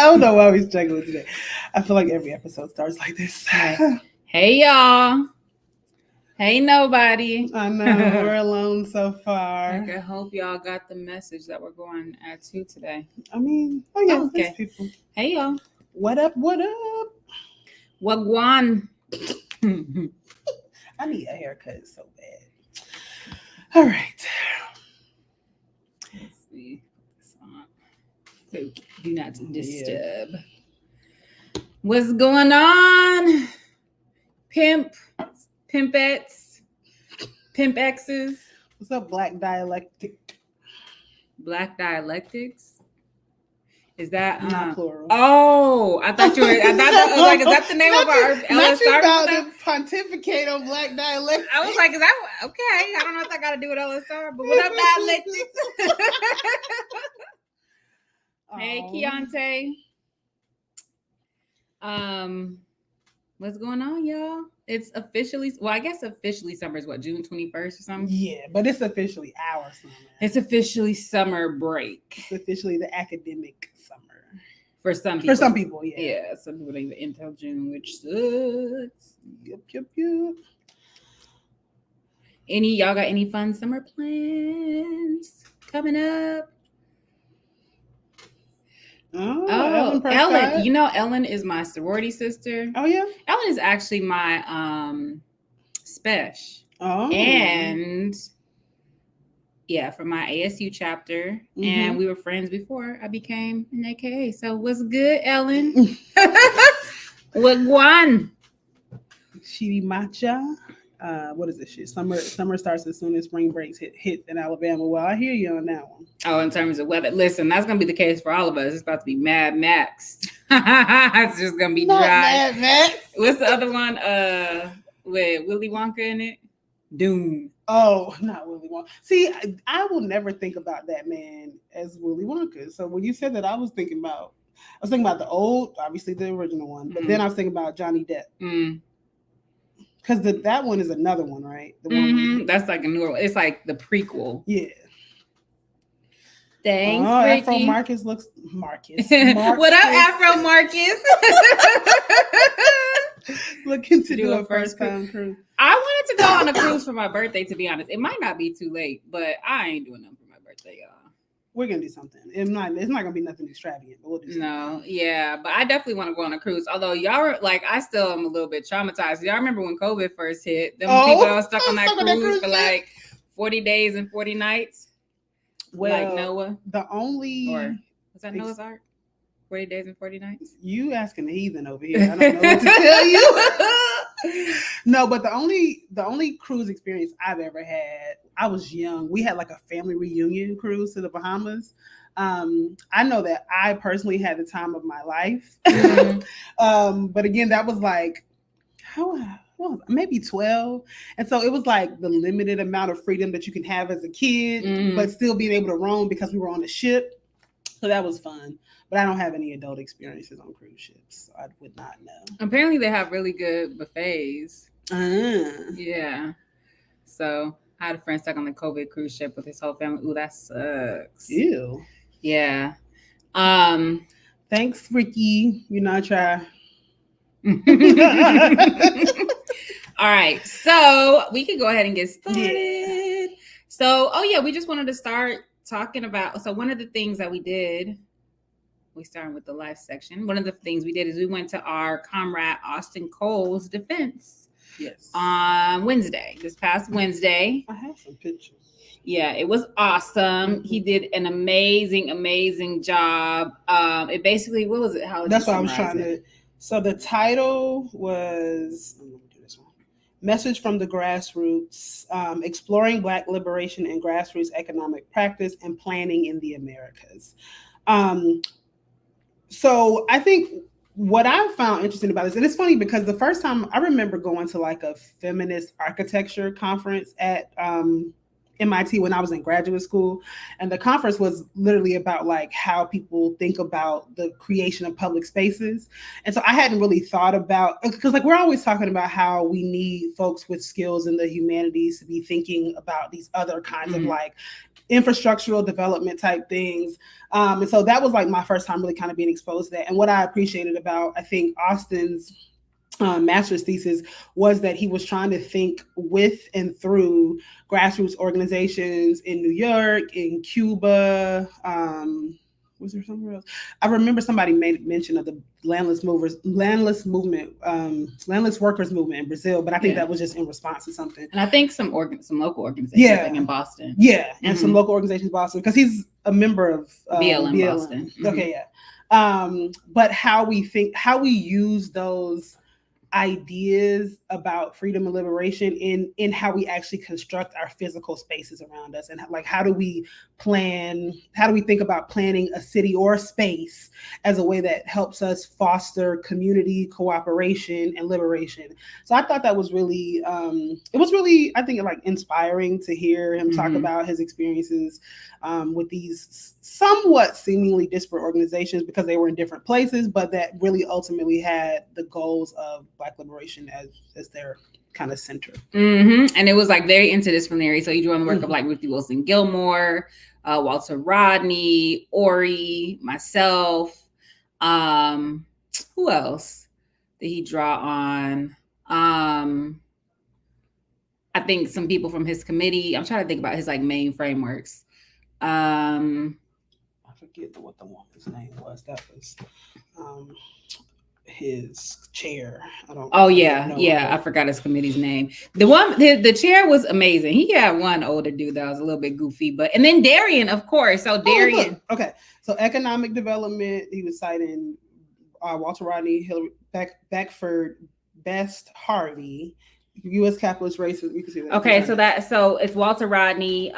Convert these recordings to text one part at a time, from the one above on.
don't know why we're struggling today. I feel like every episode starts like this. Hey y'all. Hey nobody. I know, we're alone so far. I hope y'all got the message that we're going at 2 today. I mean, okay. People. Hey y'all. What up? What up? Wagwan. I need a haircut so bad. All right. Let's see. So do not disturb. Yeah. What's going on? Pimpettes, Pimp X's. What's up, Black Dialectic? Black Dialectics? Is that not plural? Oh, I thought that was like, is that the name of our LSR? Not you about to pontificate on Black Dialectics. I was like, is that okay? I don't know if that got to do with LSR, but what up, Dialectics? Hey, Keontae. What's going on, y'all? It's officially, I guess officially summer is what, June 21st or something? Yeah, but it's officially our summer. It's officially summer break. It's officially the academic summer. For some people. For some people, yeah. Yeah, some people don't even end until June, which sucks. Yep. Y'all got any fun summer plans coming up? Oh, Ellen. You know, Ellen is my sorority sister. Oh, yeah? Ellen is actually my spesh. Oh. And yeah, from my ASU chapter. Mm-hmm. And we were friends before I became an AKA. So what's good, Ellen? What guan? Chidi Macha. What is this shit? Summer starts as soon as spring breaks hit in Alabama. Well, I hear you on that one. Oh, in terms of weather. Listen, that's gonna be the case for all of us. It's about to be Mad Max. It's just gonna be dry. Mad Max. What's the other one? With Willy Wonka in it? Doom. Oh, not Willy Wonka. See, I will never think about that man as Willy Wonka. So when you said that, I was thinking about the old, obviously the original one, but then I was thinking about Johnny Depp. Because that one is another one, right? The one that's like a newer one. It's like the prequel. Yeah. Thanks, Afro Ricky. Marcus. What up, Afro Marcus? Looking to do a first-time cruise. I wanted to go on a cruise for my birthday, to be honest. It might not be too late, but I ain't doing nothing for my birthday, y'all. We're gonna do something. It's not gonna be nothing extravagant, but we'll do something. No, yeah, but I definitely want to go on a cruise. Although y'all are like, I still am a little bit traumatized. Y'all remember when COVID first hit? Them people that were stuck on that cruise for like 40 days and 40 nights. Well, like Noah. Was that Noah's Ark? 40 days and 40 nights. You asking the heathen over here? I don't know what to tell you. No, but the only cruise experience I've ever had, I was young. We had like a family reunion cruise to the Bahamas. I know that I personally had the time of my life. But again, that was like, maybe 12. And so it was like the limited amount of freedom that you can have as a kid, but still being able to roam because we were on a ship. So that was fun. But I don't have any adult experiences on cruise ships. So I would not know. Apparently they have really good buffets. Yeah. So I had a friend stuck on the COVID cruise ship with his whole family. Ooh, that sucks. Ew. Yeah. Thanks, Ricky. You know, I try. All right. So we can go ahead and get started. Yeah. So, we just wanted to start talking about, so one of the things that we did, we started with the life section. One of the things we did is we went to our comrade Austin Cole's defense. Yes. On Wednesday, this past Wednesday. I have some pictures. Yeah, it was awesome. He did an amazing job. It basically, what was it? That's what I was trying to. So the title was, let me do this one. Message from the Grassroots, Exploring Black Liberation and Grassroots Economic Practice and Planning in the Americas. So I think what I found interesting about this, and it's funny because the first time I remember going to like a feminist architecture conference at MIT when I was in graduate school, and the conference was literally about like how people think about the creation of public spaces. And so I hadn't really thought about, because like we're always talking about how we need folks with skills in the humanities to be thinking about these other kinds of like infrastructural development type things. And so that was like my first time really kind of being exposed to that. And what I appreciated about, I think, Austin's master's thesis was that he was trying to think with and through grassroots organizations in New York, in Cuba. Was there somewhere else? I remember somebody made mention of the landless workers movement in Brazil, but I think that was just in response to something. And I think some local organizations, like in Boston. Yeah, and some local organizations in Boston, because he's a member of BLM Boston. Okay, yeah. But how we use those ideas about freedom and liberation in how we actually construct our physical spaces around us, and like how do we think about planning a city or a space as a way that helps us foster community cooperation and liberation. So I thought that was really I think like inspiring to hear him talk about his experiences with these somewhat seemingly disparate organizations, because they were in different places, but that really ultimately had the goals of Black liberation as their kind of center. And it was like very interdisciplinary. So you drew on the work of like Ruthie Wilson Gilmore, Walter Rodney, Ori, myself. Who else did he draw on? I think some people from his committee. I'm trying to think about his like main frameworks. I forget what the woman's name was. That was his chair. I forgot his committee's name. The chair was amazing. He had one older dude that was a little bit goofy, and then Darian, of course. So Darian. Okay. So economic development, he was citing Walter Rodney, Hillary Beckford, Best Harvey, U.S. capitalist racism. You can see that. Okay, so it's Walter Rodney,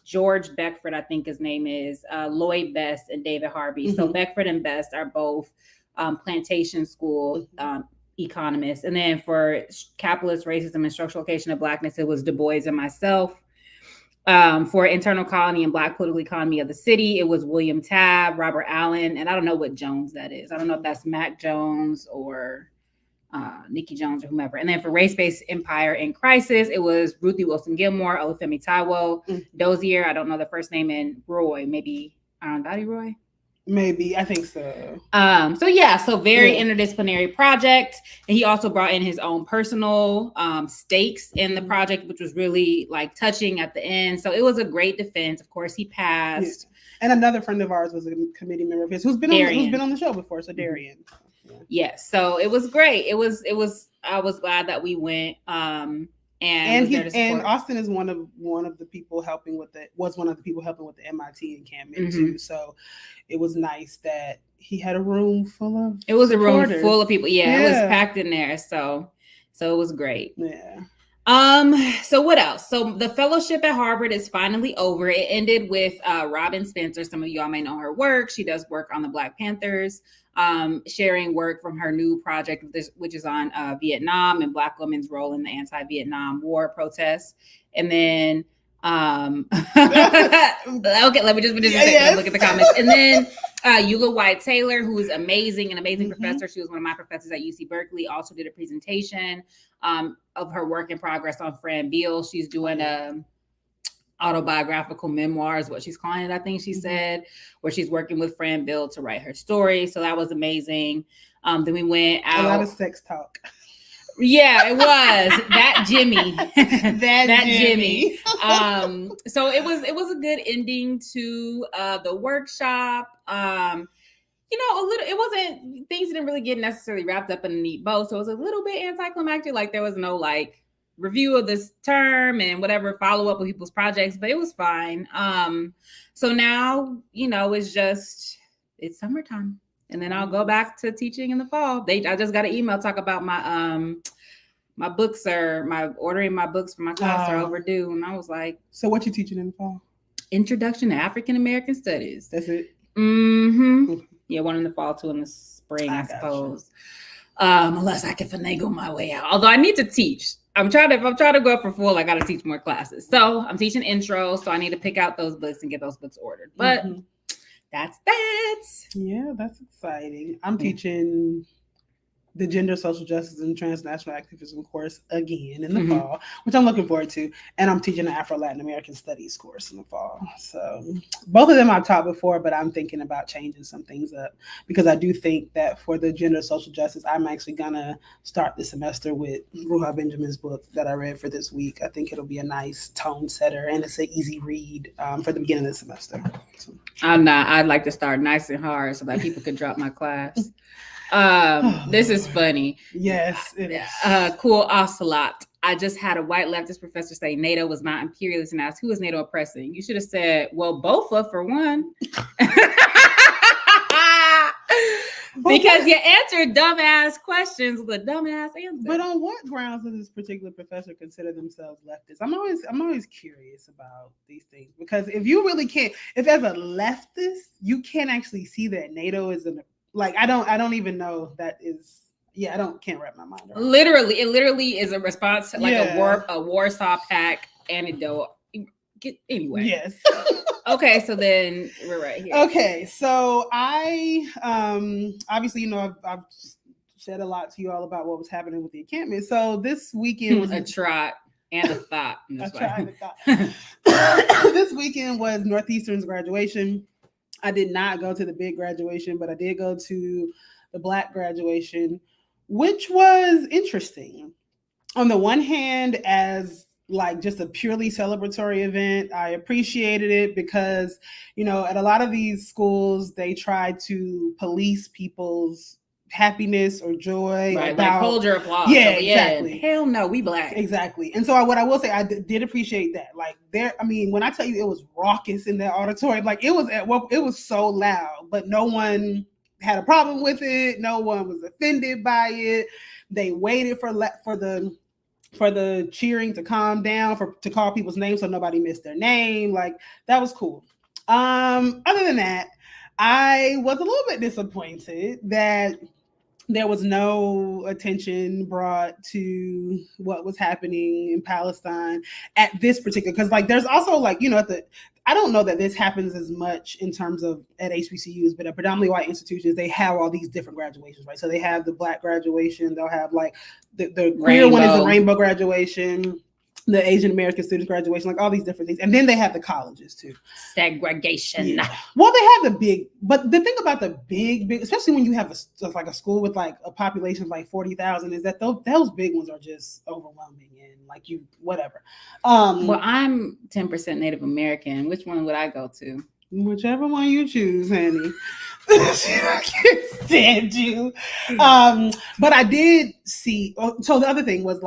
George Beckford, I think his name is, Lloyd Best, and David Harvey. So Beckford and Best are both plantation school economists. And then for capitalist racism and structural location of Blackness, it was Du Bois and myself. For internal colony and Black political economy of the city, it was William Tabb, Robert Allen, and I don't know what Jones that is. I don't know if that's Mac Jones or Nikki Jones or whomever. And then for race-based empire in crisis, it was Ruthie Wilson Gilmore, Olufemi Taiwo, Dozier, I don't know the first name, and Roy, maybe Arundhati Roy. Maybe, I think so. So very interdisciplinary project. And he also brought in his own personal stakes in the project, which was really like touching at the end. So it was a great defense. Of course, he passed. Yeah. And another friend of ours was a committee member of his who's been on the show before. So Darian. Yes. So it was great. It was I was glad that we went. And Austin is one of the people helping with the MIT encampment too. So it was nice that he had a room full of people. Yeah, it was packed in there. So it was great. Yeah. So what else? So the fellowship at Harvard is finally over. It ended with Robin Spencer. Some of y'all may know her work. She does work on the Black Panthers, sharing work from her new project, which is on Vietnam and Black women's role in the anti-Vietnam War protests. And then, okay, let me just finish look at the comments. And then Eula White Taylor, who is an amazing professor. She was one of my professors at UC Berkeley, also did a presentation of her work in progress on Fran Beal. She's doing autobiographical memoirs, what she's calling it, I think she said, where she's working with Fran Beal to write her story. So that was amazing. Then we went out. A lot of sex talk. Yeah, it was that Jimmy, that Jimmy. So it was a good ending to the workshop. It wasn't, things didn't really get necessarily wrapped up in a neat bow. So it was a little bit anticlimactic. Like there was no like review of this term and whatever follow up with people's projects, but it was fine. So now, it's summertime. And then I'll go back to teaching in the fall. I just got an email talk about my books ordering my books for my class are overdue. And I was like, so what you teaching in the fall? Introduction to African American Studies. That's it? Mm-hmm. Yeah, one in the fall, two in the spring, I suppose. Unless I can finagle my way out. Although I need to teach. if I'm trying to go up for full, I got to teach more classes. So I'm teaching intro. So I need to pick out those books and get those books ordered. But that's that. Yeah, that's exciting. I'm teaching the Gender, Social Justice, and Transnational Activism course again in the fall, which I'm looking forward to. And I'm teaching an Afro-Latin American Studies course in the fall. So both of them I've taught before, but I'm thinking about changing some things up because I do think that for the Gender, Social Justice, I'm actually going to start the semester with Ruha Benjamin's book that I read for this week. I think it'll be a nice tone setter and it's an easy read for the beginning of the semester. So. I'd like to start nice and hard so that people can drop my class. This is funny. Yes, it is. Cool ocelot. I just had a white leftist professor say NATO was not imperialist and asked, who is NATO oppressing? You should have said, well, both for one. Because you answered dumbass questions with a dumbass answer. But on what grounds does this particular professor consider themselves leftist? I'm always curious about these things because if you really can't, if as a leftist, you can't actually see that NATO is I don't even know that is. Yeah, can't wrap my mind around. It literally is a response to a Warsaw Pact anecdote. Anyway. Yes. Okay, so then we're right here. Okay, so I obviously I've said a lot to you all about what was happening with the encampment. So this weekend was a trot and a thought. A trot and a thought. This weekend was Northeastern's graduation. I did not go to the big graduation, but I did go to the Black graduation, which was interesting. On the one hand, as just a purely celebratory event, I appreciated it because, at a lot of these schools, they try to police people's happiness or joy. Right, hold your applause. Yeah, exactly. Hell no, we Black. Exactly. And so what I will say, I did appreciate that. When I tell you it was raucous in that auditorium, it was so loud, but no one had a problem with it. No one was offended by it. They waited for the cheering to calm down, to call people's names so nobody missed their name. That was cool. Other than that, I was a little bit disappointed that there was no attention brought to what was happening in Palestine at this particular, because there's also I don't know that this happens as much in terms of at HBCUs, but at predominantly white institutions, they have all these different graduations, right? So they have the Black graduation, they'll have the queer one is the rainbow graduation, the Asian American students graduation, all these different things. And then they have the colleges too. Segregation. Yeah. Well, they have but the thing about the big, especially when you have a school with a population of 40,000 is that those big ones are just overwhelming and whatever. Well, I'm 10% Native American. Which one would I go to? Whichever one you choose, honey. I can't stand you. But I did see, so the other thing was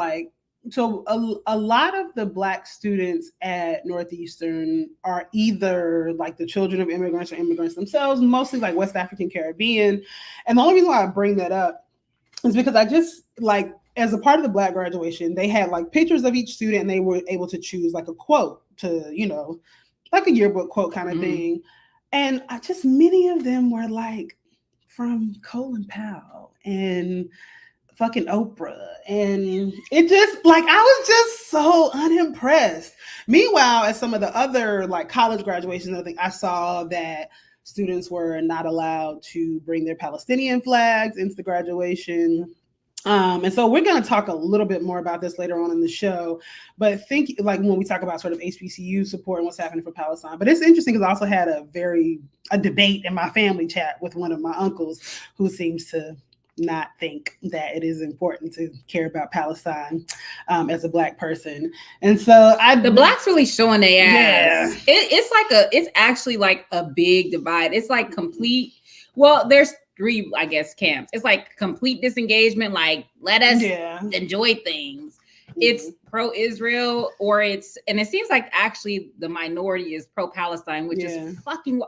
so a lot of the Black students at Northeastern are either the children of immigrants or immigrants themselves, mostly West African Caribbean. And the only reason why I bring that up is because I just as a part of the Black graduation, they had pictures of each student and they were able to choose a quote to, a yearbook quote kind of thing. And many of them were from Colin Powell and fucking Oprah, and it just I was just so unimpressed. Meanwhile, at some of the other college graduations, I saw that students were not allowed to bring their Palestinian flags into the graduation. And so we're going to talk a little bit more about this later on in the show, but when we talk about sort of HBCU support and what's happening for Palestine. But it's interesting because I also had a debate in my family chat with one of my uncles who seems to not think that it is important to care about Palestine as a Black person. And so the Blacks really showing their ass. Yeah. It's actually a big divide. It's complete. Well, there's 3, I guess, camps. It's complete disengagement. Let us enjoy things. It's pro-Israel and it seems actually the minority is pro-Palestine, which is fucking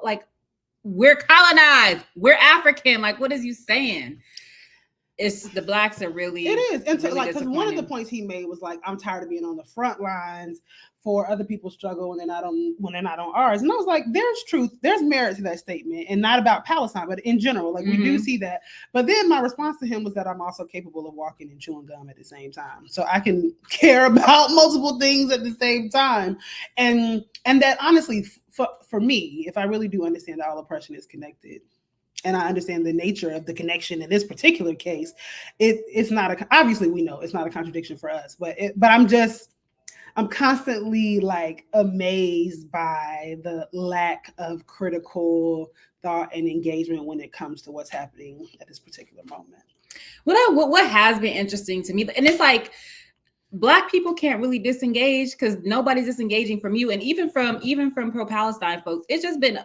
we're colonized. We're African. What is you saying? it's the blacks are really it is, and really because one of the disappointing. points he made was like, I'm tired of being on the front lines for other people's struggle when they're not on ours. And I was like, there's truth, there's merit to that statement, and not about Palestine, but in general, like we do see that. But then my response to him was that I'm also capable of walking and chewing gum at the same time, so I can care about multiple things at the same time, and that honestly, for me, if I really do understand that all oppression is connected, and I understand the nature of the connection in this particular case, it's not obviously we know it's not a contradiction for us, but I'm constantly like amazed by the lack of critical thought and engagement when it comes to what's happening at this particular moment. What has been interesting to me, and it's like Black people can't really disengage because nobody's disengaging from you, and even from pro-Palestine folks, it's just been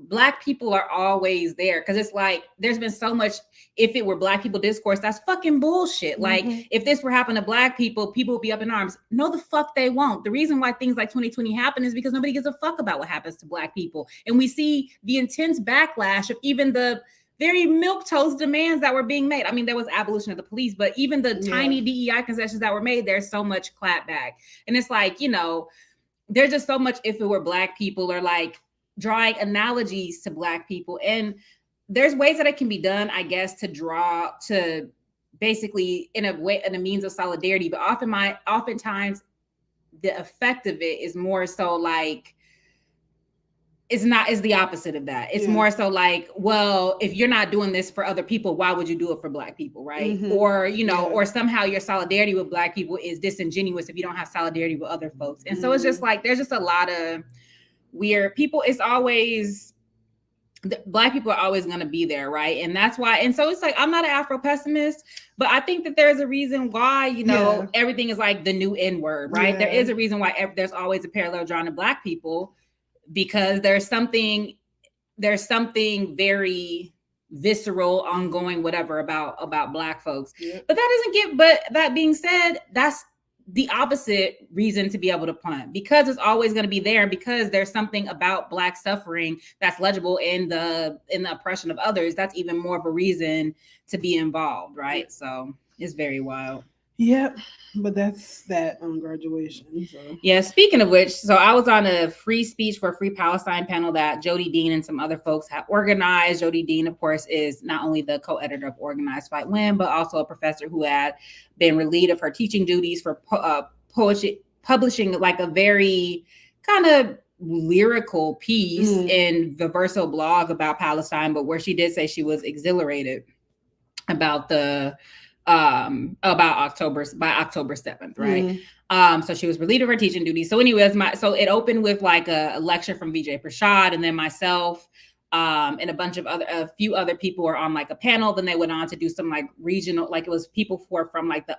Black people are always there because it's like there's been so much. If it were Black people discourse, that's fucking bullshit. Like if this were happening to Black people would be up in arms. No, the fuck they won't. The reason why things like 2020 happen is because nobody gives a fuck about what happens to Black people, and we see the intense backlash of even the very milquetoast demands that were being made. I mean, there was abolition of the police, but even the tiny DEI concessions that were made, there's so much clapback, and it's like, you know, there's just so much. If it were Black people, or like drawing analogies to Black people, and there's ways that it can be done, I guess, to draw to basically in a way, in a means of solidarity, but oftentimes the effect of it is more so like is the opposite of that. It's more so like, well, if you're not doing this for other people, why would you do it for Black people, right? Or, you know, or somehow your solidarity with Black people is disingenuous if you don't have solidarity with other folks. And so it's just like there's just a lot of weird people. It's always Black people are always going to be there, right? And that's why. And so it's like, I'm not an Afro pessimist, but I think that there's a reason why, you know, everything is like the new N word, right? There is a reason why there's always a parallel drawn to Black people, because there's something very visceral, ongoing, whatever about Black folks. But that being said, that's the opposite reason to be able to punt, because it's always going to be there, because there's something about Black suffering that's legible in the oppression of others. That's even more of a reason to be involved, right? So it's very wild. Yep, but that's that on graduation. So. Yeah, speaking of which, so I was on a free speech for Free Palestine panel that Jody Dean and some other folks have organized. Jody Dean, of course, is not only the co-editor of Organized Fight Win, but also a professor who had been relieved of her teaching duties for publishing like a very kind of lyrical piece in the Verso blog about Palestine, but where she did say she was exhilarated about October 7th, right? So she was relieved of her teaching duties. So anyways, so it opened with like a lecture from Vijay Prashad, and then myself and a few other people were on like a panel. Then they went on to do some like regional, like it was people from like the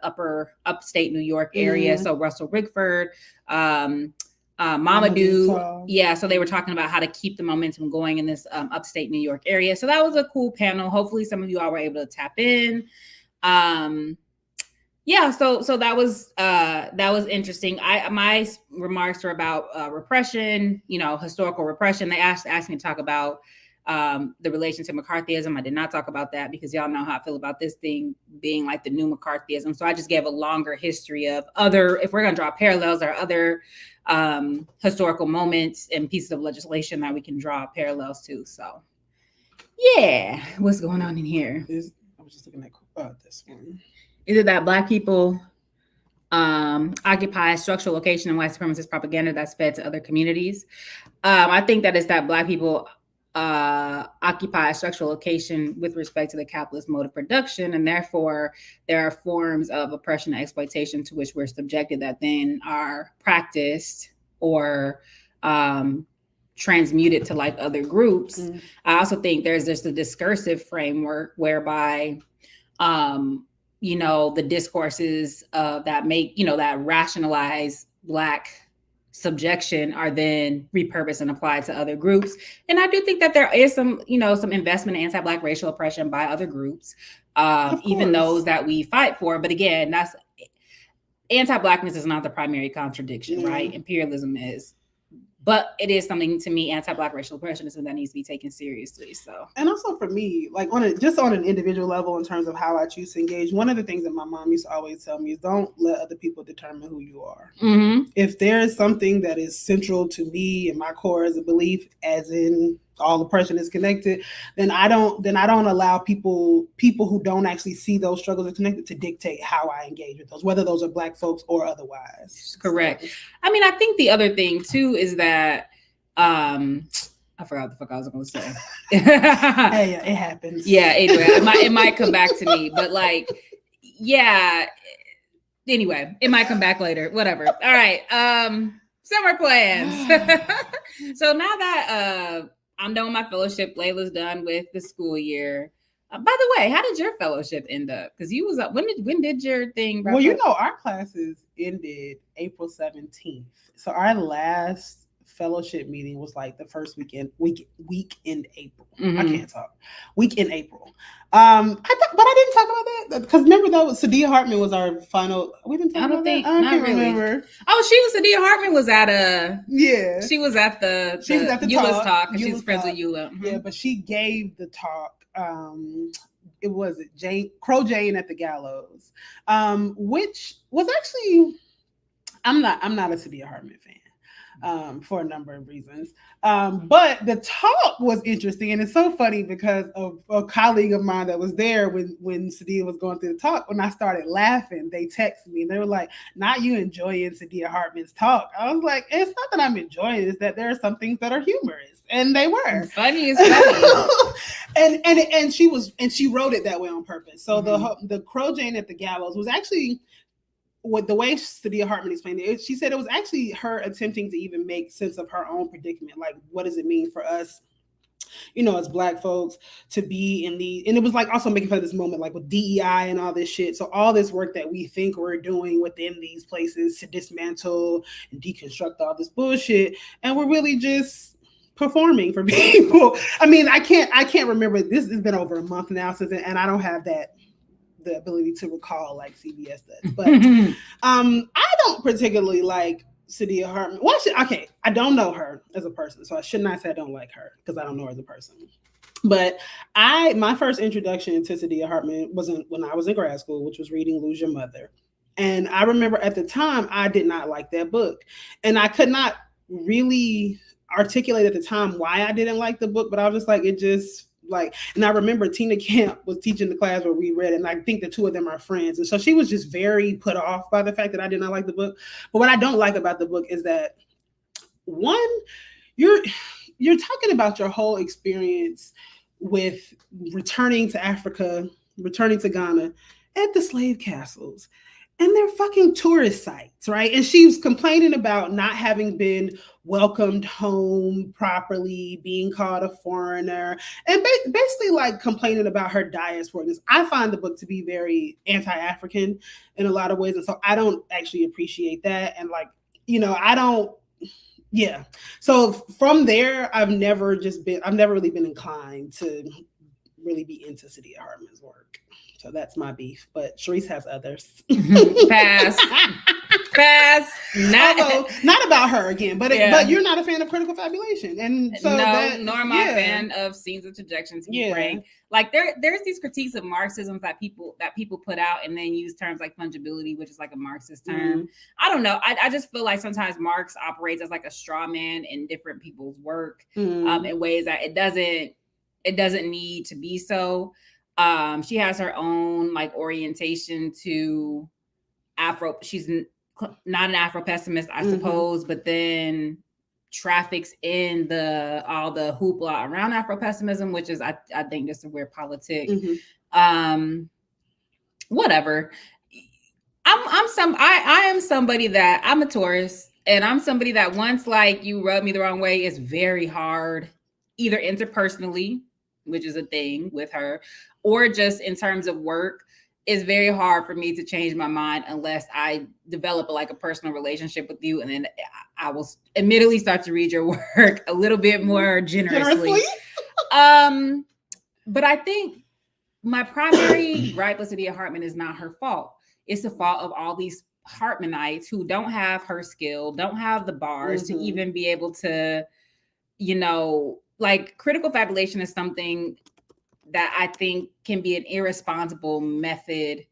upstate New York area. So Russell Rigford, Mamadou. Yeah. So they were talking about how to keep the momentum going in this upstate New York area. So that was a cool panel. Hopefully some of you all were able to tap in. So that was interesting. My remarks were about repression, you know, historical repression. They asked me to talk about the relation to McCarthyism. I did not talk about that because y'all know how I feel about this thing being like the new McCarthyism. So I just gave a longer history of if we're going to draw parallels, there are other historical moments and pieces of legislation that we can draw parallels to. So yeah, what's going on in here? I was just looking at this one. Is it that Black people occupy a structural location in white supremacist propaganda that's fed to other communities? I think that it's that Black people occupy a structural location with respect to the capitalist mode of production, and therefore there are forms of oppression and exploitation to which we're subjected that then are practiced or transmuted to like other groups. I also think there's just a discursive framework whereby you know, the discourses that make, you know, that rationalize Black subjection are then repurposed and applied to other groups. And I do think that there is some investment in anti-Black racial oppression by other groups, even those that we fight for. But again, that's anti-Blackness is not the primary contradiction, right? Imperialism is But it is something, to me, anti-Black racial oppression is something that needs to be taken seriously. So, and also for me, like on an individual level, in terms of how I choose to engage, one of the things that my mom used to always tell me is don't let other people determine who you are. mm-hmm. If there is something that is central to me and my core as a belief, as in all oppression is connected, then I don't allow people who don't actually see those struggles are connected to dictate how I engage with those, whether those are Black folks or otherwise. Correct. So, I mean, I think the other thing too is that I forgot what the fuck I was going to say. Hey, it happens. Yeah, anyway, it might come back to me, but like, yeah. Anyway, it might come back later. Whatever. All right. Summer plans. So now that I'm done with my fellowship, Layla's done with the school year. By the way, how did your fellowship end up? Because you was up. When did your thing? Well, you know, our classes ended April 17th. So our last fellowship meeting was like the first week in April. Mm-hmm. I can't talk. Week in April. But I didn't talk about that because remember that Sadia Hartman was our final. We didn't talk about that. I can't remember. Oh, Sadia Hartman was at a. Yeah. She was at the Eula's talk. And she's friends with Eula. Mm-hmm. Yeah, but she gave the talk. It was Crow Jane at the Gallows, which was actually. I'm not a Sadia Hartman fan. For a number of reasons. But the talk was interesting. And it's so funny because of a colleague of mine that was there when Sadia was going through the talk. When I started laughing, they texted me and they were like, not you enjoying Sadia Hartman's talk. I was like, it's not that I'm enjoying it, it's that there are some things that are humorous. And they were. Funny as funny. and she wrote it that way on purpose. So the Crow Jane at the Gallows was actually, with the way Sadia Hartman explained it, she said it was actually her attempting to even make sense of her own predicament. Like, what does it mean for us, you know, as Black folks to be in and it was like also making fun of this moment, like with DEI and all this shit. So all this work that we think we're doing within these places to dismantle and deconstruct all this bullshit, and we're really just performing for people. I mean, I can't remember. This has been over a month now since, and I don't have the ability to recall like CBS does. But I don't particularly like Sadia Hartman. Well, I don't know her as a person, so I should not say I don't like her because I don't know her as a person. But my first introduction to Sadia Hartman wasn't when I was in grad school, which was reading Lose Your Mother. And I remember at the time I did not like that book. And I could not really articulate at the time why I didn't like the book, but I was just like, and I remember Tina Camp was teaching the class where we read it, and I think the two of them are friends. And so she was just very put off by the fact that I did not like the book. But what I don't like about the book is that, one, you're talking about your whole experience with returning to Africa, returning to Ghana, at the slave castles. And they're fucking tourist sites, right? And she was complaining about not having been welcomed home properly, being called a foreigner, and basically like complaining about her diaspora. I find the book to be very anti-African in a lot of ways. And so I don't actually appreciate that. And like, you know, yeah. So from there, I've never really been inclined to really be into Sadia Hartman's work. So that's my beef, but Sharice has others. Pass. Not about her again, but you're not a fan of critical fabulation, and so nor am I a fan of scenes of interjection. To be frank, like there's these critiques of Marxism that people put out and then use terms like fungibility, which is like a Marxist term. I don't know. I just feel like sometimes Marx operates as like a straw man in different people's work in ways that it doesn't need to be so. She has her own like orientation to Afro. She's not an Afro pessimist, I suppose, but then traffics in all the hoopla around Afro pessimism, which is I think just a weird politic. Whatever. I am somebody that I'm a Taurus, and I'm somebody that once like you rub me the wrong way, it's very hard, either interpersonally, which is a thing with her, or just in terms of work. It's very hard for me to change my mind unless I develop a personal relationship with you, and then I will admittedly start to read your work a little bit more generously. But I think my primary gripe with Sadia Hartman is not her fault. It's the fault of all these Hartmanites who don't have her skill, don't have the bars to even be able to, like critical fabulation is something that I think can be an irresponsible method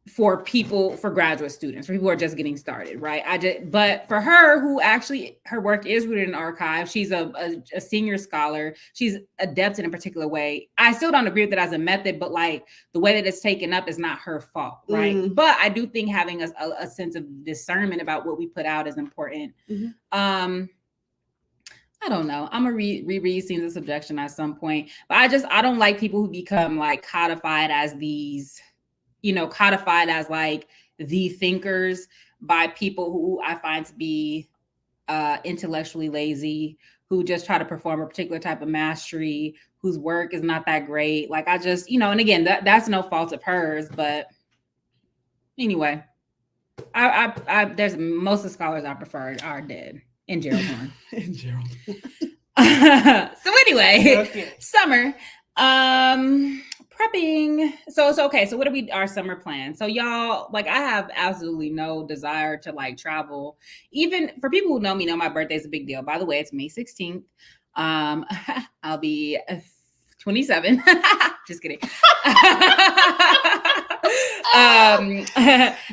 for graduate students, for people who are just getting started, right? But for her, who actually her work is rooted in archive, she's a senior scholar. She's adept in a particular way. I still don't agree with it as a method, but like the way that it's taken up is not her fault, right? But I do think having a sense of discernment about what we put out is important. I don't know. I'm gonna reread Scenes of Subjection at some point, but I don't like people who become like codified as these, codified as like the thinkers by people who I find to be intellectually lazy, who just try to perform a particular type of mastery, whose work is not that great. Like I just, and again, that's no fault of hers, but anyway, there's most of the scholars I preferred are dead. In Gerald Horn. So anyway, summer. Prepping. So it's okay. So what are our summer plans? So y'all, like I have absolutely no desire to like travel. Even for people who know me, know my birthday is a big deal. By the way, it's May 16th. I'll be 27. Just kidding.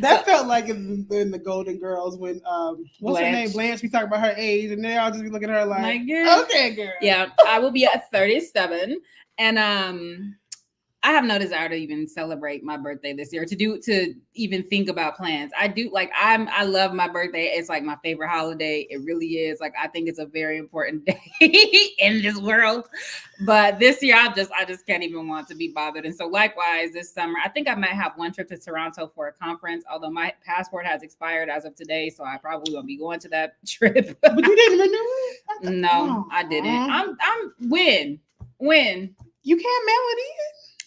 That felt like in the Golden Girls when what's her name, Blanche, we talk about her age and they all just be looking at her like okay girl. Yeah, I will be at 37 and I have no desire to even celebrate my birthday this year, to even think about plans. I do like I love my birthday. It's like my favorite holiday. It really is. Like I think it's a very important day in this world. But this year I just can't even want to be bothered. And so likewise this summer, I think I might have one trip to Toronto for a conference, although my passport has expired as of today, so I probably won't be going to that trip. But you didn't renew it? No, I didn't. I'm when you can't mail it in.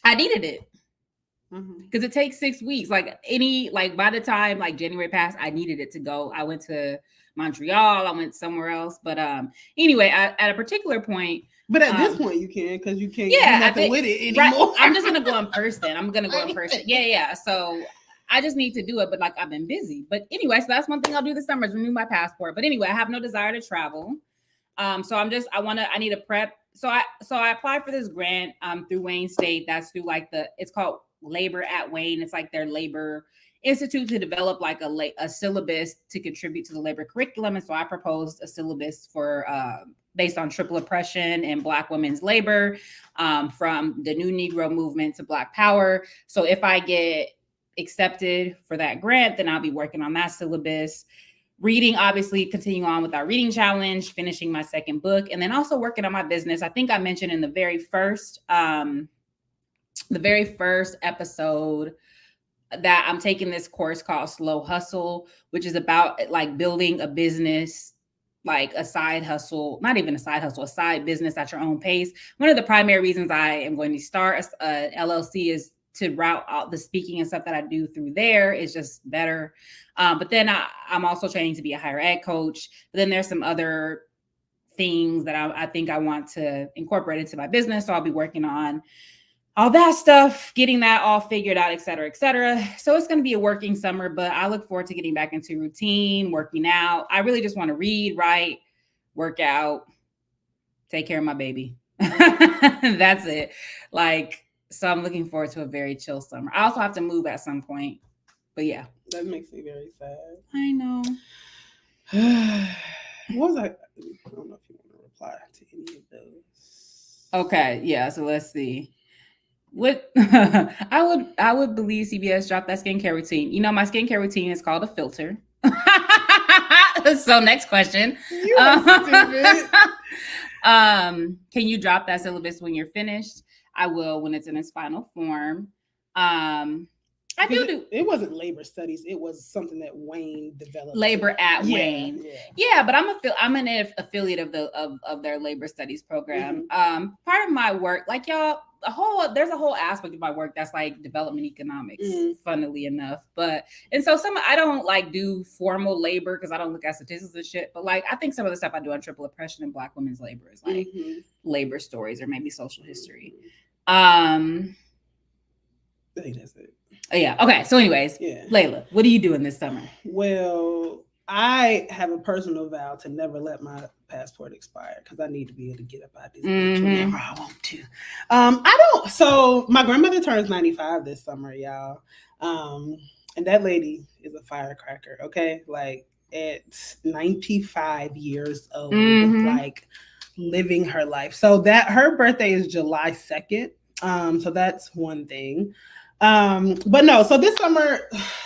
I needed it because it takes 6 weeks. By the time like January passed, I needed it to go. I went to Montreal. I went somewhere else. But anyway, at a particular point. But at this point, you can because you can't do nothing with it anymore. Right, I'm just gonna go in person. Yeah. So I just need to do it. But like I've been busy. But anyway, so that's one thing I'll do this summer is renew my passport. But anyway, I have no desire to travel. So I need to prep. So I applied for this grant through Wayne State. That's through like it's called Labor at Wayne. It's like their labor institute to develop like a syllabus to contribute to the labor curriculum. And so I proposed a syllabus for based on triple oppression and Black women's labor, from the New Negro movement to Black Power. So if I get accepted for that grant, then I'll be working on that syllabus. Reading, obviously, continuing on with our reading challenge, finishing my second book, and then also working on my business. I think I mentioned in the very first episode that I'm taking this course called Slow Hustle, which is about like building a business, like a side hustle, not even a side hustle, a side business at your own pace. One of the primary reasons I am going to start a LLC is to route out the speaking and stuff that I do through there is just better. But then I'm also training to be a higher ed coach. But then there's some other things that I think I want to incorporate into my business. So I'll be working on all that stuff, getting that all figured out, et cetera, et cetera. So it's going to be a working summer, but I look forward to getting back into routine, working out. I really just want to read, write, work out, take care of my baby. That's it. So I'm looking forward to a very chill summer. I also have to move at some point, but yeah. That makes me very sad. I know. What was I don't know if you want to reply to any of those. Okay, yeah. So let's see. What I would believe CBS dropped that skincare routine. My skincare routine is called a filter. So next question. You are stupid. Can you drop that syllabus when you're finished? I will when it's in its final form. I do. It wasn't labor studies. It was something that Wayne developed. Labor at Wayne. Yeah, but I'm an affiliate of their labor studies program. Part of my work, like y'all, there's a whole aspect of my work that's like development economics, funnily enough. And so I don't like do formal labor because I don't look at statistics and shit. But like I think some of the stuff I do on triple oppression and Black women's labor is like labor stories or maybe social history. I think that's it. Oh, yeah. Okay. So anyways, Layla, what are you doing this summer? Well, I have a personal vow to never let my passport expire because I need to be able to get up out this bitch whenever I want to. I don't. So my grandmother turns 95 this summer, y'all. And that lady is a firecracker. Okay, like at 95 years old, like living her life. So that her birthday is July 2nd. So that's one thing. But no, so this summer,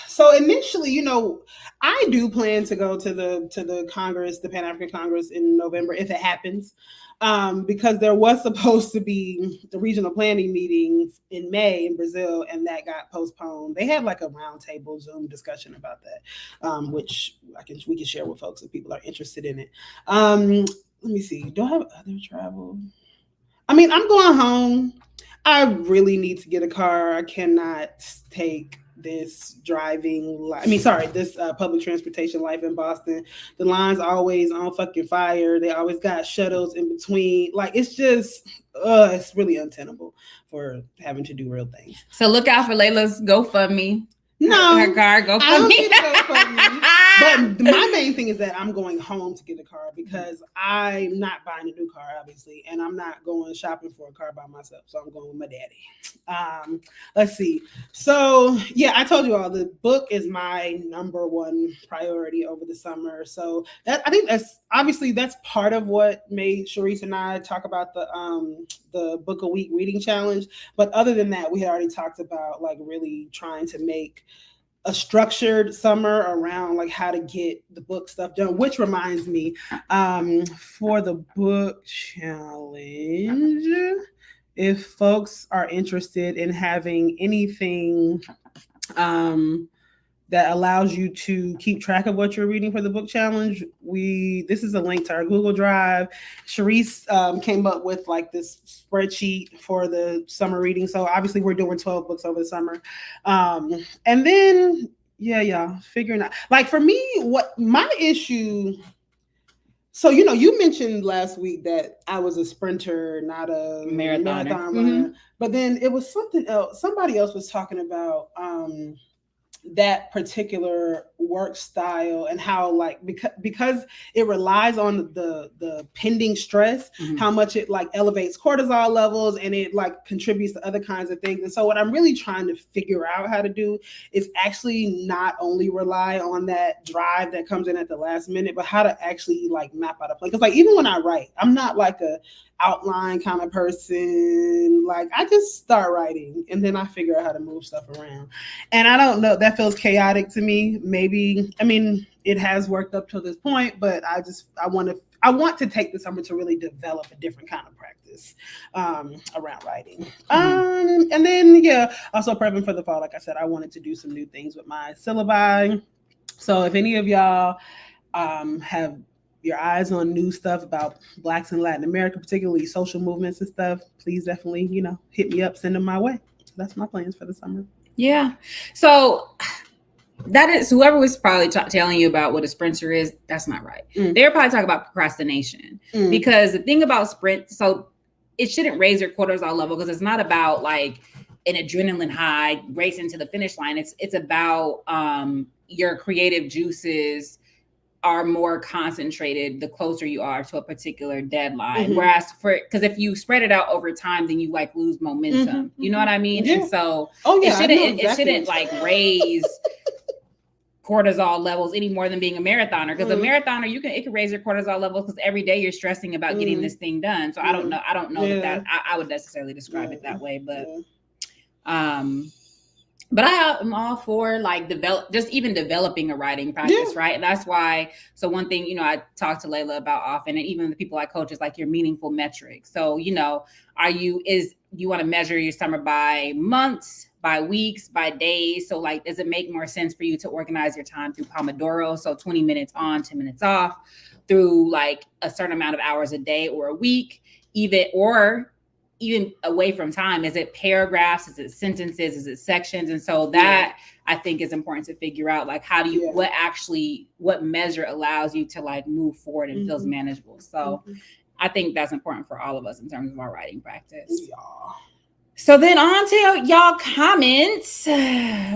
so initially, you know, I do plan to go to the Congress, the Pan-African Congress in November if it happens. Because there was supposed to be the regional planning meeting in May in Brazil, and that got postponed. They had like a roundtable Zoom discussion about that, which we can share with folks if people are interested in it. Let me see. Do I have other travel? I mean, I'm going home. I really need to get a car. I cannot take this this public transportation life in Boston. The line's always on fucking fire. They always got shuttles in between. Like, it's just, it's really untenable for having to do real things. So look out for Layla's GoFundMe. No, her car GoFundMe. I don't need to GoFundMe. But my main thing is that I'm going home to get a car because I'm not buying a new car, obviously, and I'm not going shopping for a car by myself. So I'm going with my daddy. Let's see. So yeah, I told you all the book is my number one priority over the summer. So I think that's part of what made Sharice and I talk about the book a week reading challenge. But other than that, we had already talked about like really trying to make a structured summer around like how to get the book stuff done, which reminds me, for the book challenge, if folks are interested in having anything that allows you to keep track of what you're reading for the book challenge, this is a link to our Google Drive. Sharice came up with like this spreadsheet for the summer reading. So obviously we're doing 12 books over the summer. And then, figuring out, like for me, what my issue, so, you know, you mentioned last week that I was a sprinter, not a marathon runner, but then it was something else. Somebody else was talking about, that particular work style and how like because it relies on the pending stress, how much it like elevates cortisol levels and it like contributes to other kinds of things. And so what I'm really trying to figure out how to do is actually not only rely on that drive that comes in at the last minute, but how to actually like map out a plan. Because like even when I write, I'm not like a outline kind of person. Like I just start writing and then I figure out how to move stuff around. And I don't know, that feels chaotic to me. Maybe, I mean, it has worked up to this point, but I want to take the summer to really develop a different kind of practice around writing. And then also prepping for the fall. Like I said, I wanted to do some new things with my syllabi. So if any of y'all have your eyes on new stuff about Blacks in Latin America, particularly social movements and stuff, please definitely, hit me up, send them my way. So that's my plans for the summer. Yeah. So that is, whoever was probably telling you about what a sprinter is, that's not right. They're probably talking about procrastination because the thing about sprint, so it shouldn't raise your cortisol level because it's not about like an adrenaline high racing to the finish line. It's about your creative juices are more concentrated the closer you are to a particular deadline. Whereas because if you spread it out over time, then you like lose momentum. You know what I mean? Yeah. And so it shouldn't like raise cortisol levels any more than being a marathoner. Because a marathoner, it can raise your cortisol levels because every day you're stressing about getting this thing done. So I don't know that I would necessarily describe it that way, but but I am all for like developing a writing practice, right? And that's why. So one thing, I talk to Layla about often, and even the people I coach, is like your meaningful metrics. So, you want to measure your summer by months, by weeks, by days. So like, does it make more sense for you to organize your time through Pomodoro? So 20 minutes on, 10 minutes off, through like a certain amount of hours a day or a week, even away from time. Is it paragraphs? Is it sentences? Is it sections? And so that I think is important to figure out, like, how do you, what measure allows you to like move forward and feels manageable. So I think that's important for all of us in terms of our writing practice. So then on to y'all comments,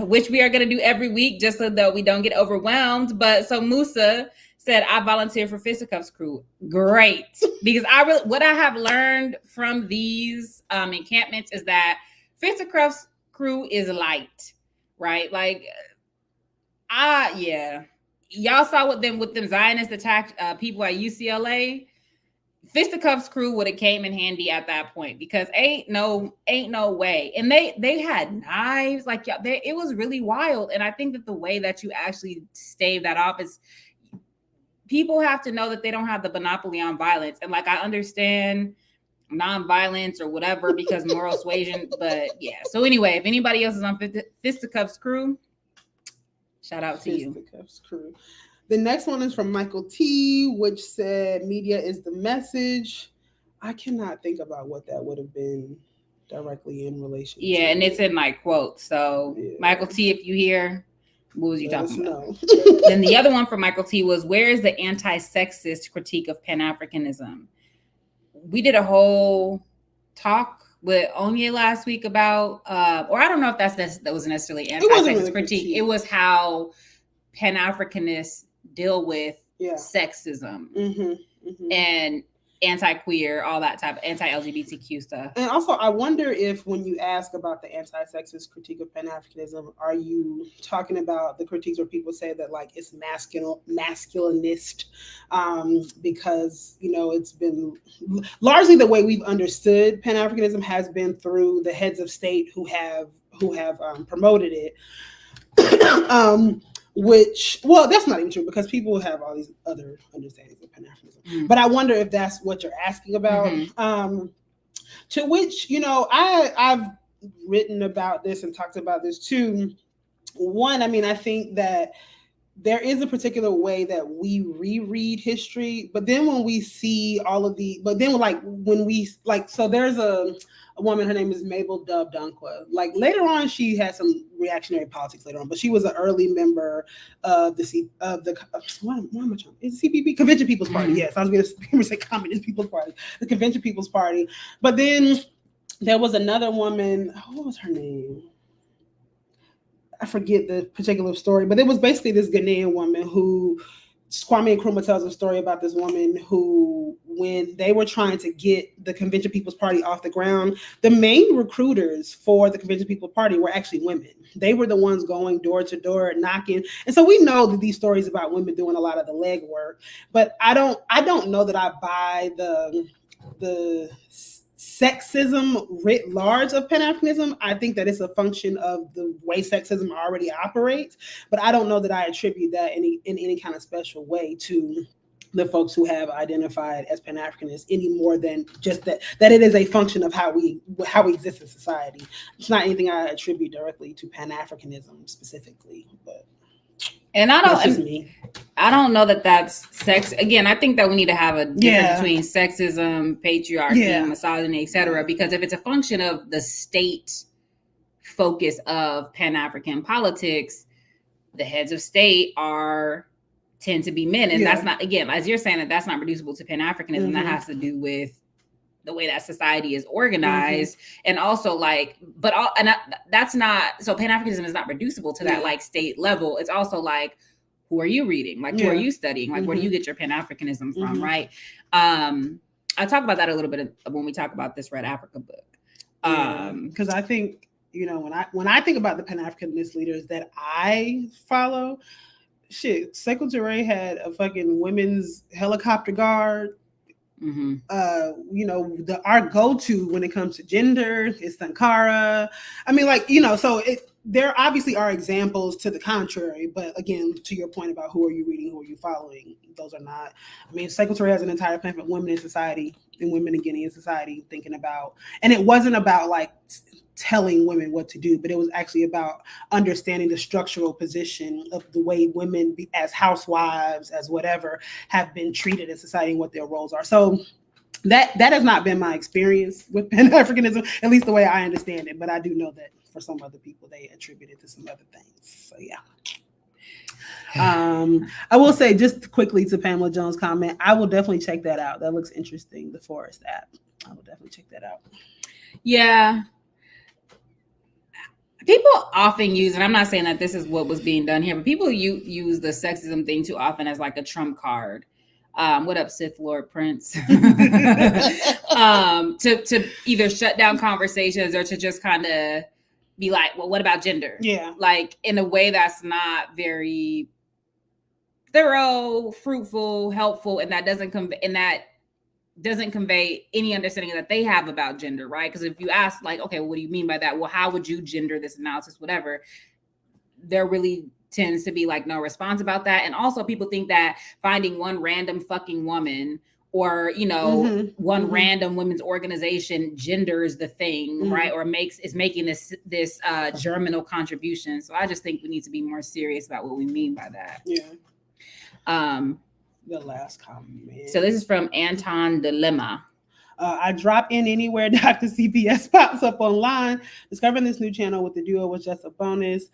which we are going to do every week just so that we don't get overwhelmed. But so Musa said, I volunteer for Fisticuffs Crew. Great. Because what I have learned from these encampments is that Fisticuffs Crew is light, right? Like, yeah. Y'all saw with them Zionists attacked people at UCLA. Fisticuffs Crew would have came in handy at that point because ain't no way. And they had knives, like it was really wild. And I think that the way that you actually stave that off is people have to know that they don't have the monopoly on violence. And like I understand nonviolence or whatever because moral suasion, but yeah. So anyway, if anybody else is on Fisticuffs Crew, shout out to you. Fisticuffs Crew. The next one is from Michael T, which said, media is the message. I cannot think about what that would have been directly in relation to. And it's in like quotes. So, yeah. Michael T, if you hear, what was you talking about? Then the other one from Michael T was, where is the anti-sexist critique of Pan-Africanism? We did a whole talk with Onye last week about, or I don't know if that was necessarily anti-sexist critique. It was how Pan-Africanists deal with sexism and anti-queer, all that type of anti-LGBTQ stuff. And also, I wonder if when you ask about the anti-sexist critique of Pan-Africanism, are you talking about the critiques where people say that like it's masculinist because, you know, it's been largely the way we've understood Pan-Africanism has been through the heads of state who have promoted it. Which, well, that's not even true because people have all these other understandings of Pan-Africanism. Mm-hmm. But I wonder if that's what you're asking about. Mm-hmm. To which, you know, I've written about this and talked about this too. One, I mean, I think that there is a particular way that we reread history, but then when we see so there's a woman, her name is Mabel Dove Dunkwa. Like later on, she had some reactionary politics later on, but she was an early member of the CPP, Convention People's Party. Mm-hmm. Yes, I was going to say Communist People's Party, the Convention People's Party. But then there was another woman. What was her name? I forget the particular story, but it was basically this Ghanaian woman who Kwame Nkrumah tells a story about this woman who, when they were trying to get the Convention People's Party off the ground, the main recruiters for the Convention People's Party were actually women. They were the ones going door to door, knocking. And so we know that these stories about women doing a lot of the legwork, but I don't know that I buy the sexism writ large of Pan-Africanism. I think that it's a function of the way sexism already operates, but I don't know that I attribute that in any kind of special way to the folks who have identified as Pan-Africanists any more than just that it is a function of how we exist in society. It's not anything I attribute directly to Pan-Africanism specifically, but and I don't know that that's sex. Again, I think that we need to have a difference between sexism, patriarchy, misogyny, etc. Because if it's a function of the state focus of Pan-African politics, the heads of state tend to be men. And that's not, again, as you're saying, that's not reducible to Pan-Africanism. Mm-hmm. That has to do with the way that society is organized. Mm-hmm. And also that's not, so Pan-Africanism is not reducible to that like state level. It's also like, who are you reading? Like, who are you studying? Like, where do you get your Pan-Africanism from? Right. I talk about that a little bit when we talk about this Red Africa book. Because I think, you know, when I think about the Pan-Africanist leaders that I follow, shit, Sekou Touré had a fucking women's helicopter guard. Mm-hmm. You know, our go-to when it comes to gender is Sankara. I mean, like, you know, so there obviously are examples to the contrary, but again, to your point about who are you reading, who are you following, those are not. I mean, Sekou Touré has an entire plan for women in society and women in Guinean society thinking about, and it wasn't about like telling women what to do, but it was actually about understanding the structural position of the way women as housewives, as whatever, have been treated in society and what their roles are. So that has not been my experience with Pan-Africanism, at least the way I understand it. But I do know that for some other people, they attribute it to some other things. So yeah. I will say just quickly to Pamela Jones' comment, I will definitely check that out. That looks interesting, the Forest app. I will definitely check that out. Yeah. People often use, and I'm not saying that this is what was being done here, but people use the sexism thing too often as like a trump card. What up, Sith Lord Prince? To either shut down conversations or to just kind of be like, well, what about gender? Yeah. Like in a way that's not very thorough, fruitful, helpful, and that doesn't convey any understanding that they have about gender, right? Because if you ask, like, okay, what do you mean by that? Well, how would you gender this analysis, whatever? There really tends to be like no response about that. And also people think that finding one random fucking woman or, you know, one random women's organization genders the thing, right? Or is making this germinal contribution. So I just think we need to be more serious about what we mean by that. Yeah. The last comment. So this is from Anton Dilemma. I drop in anywhere Dr. CPS pops up online. Discovering this new channel with the duo was just a bonus.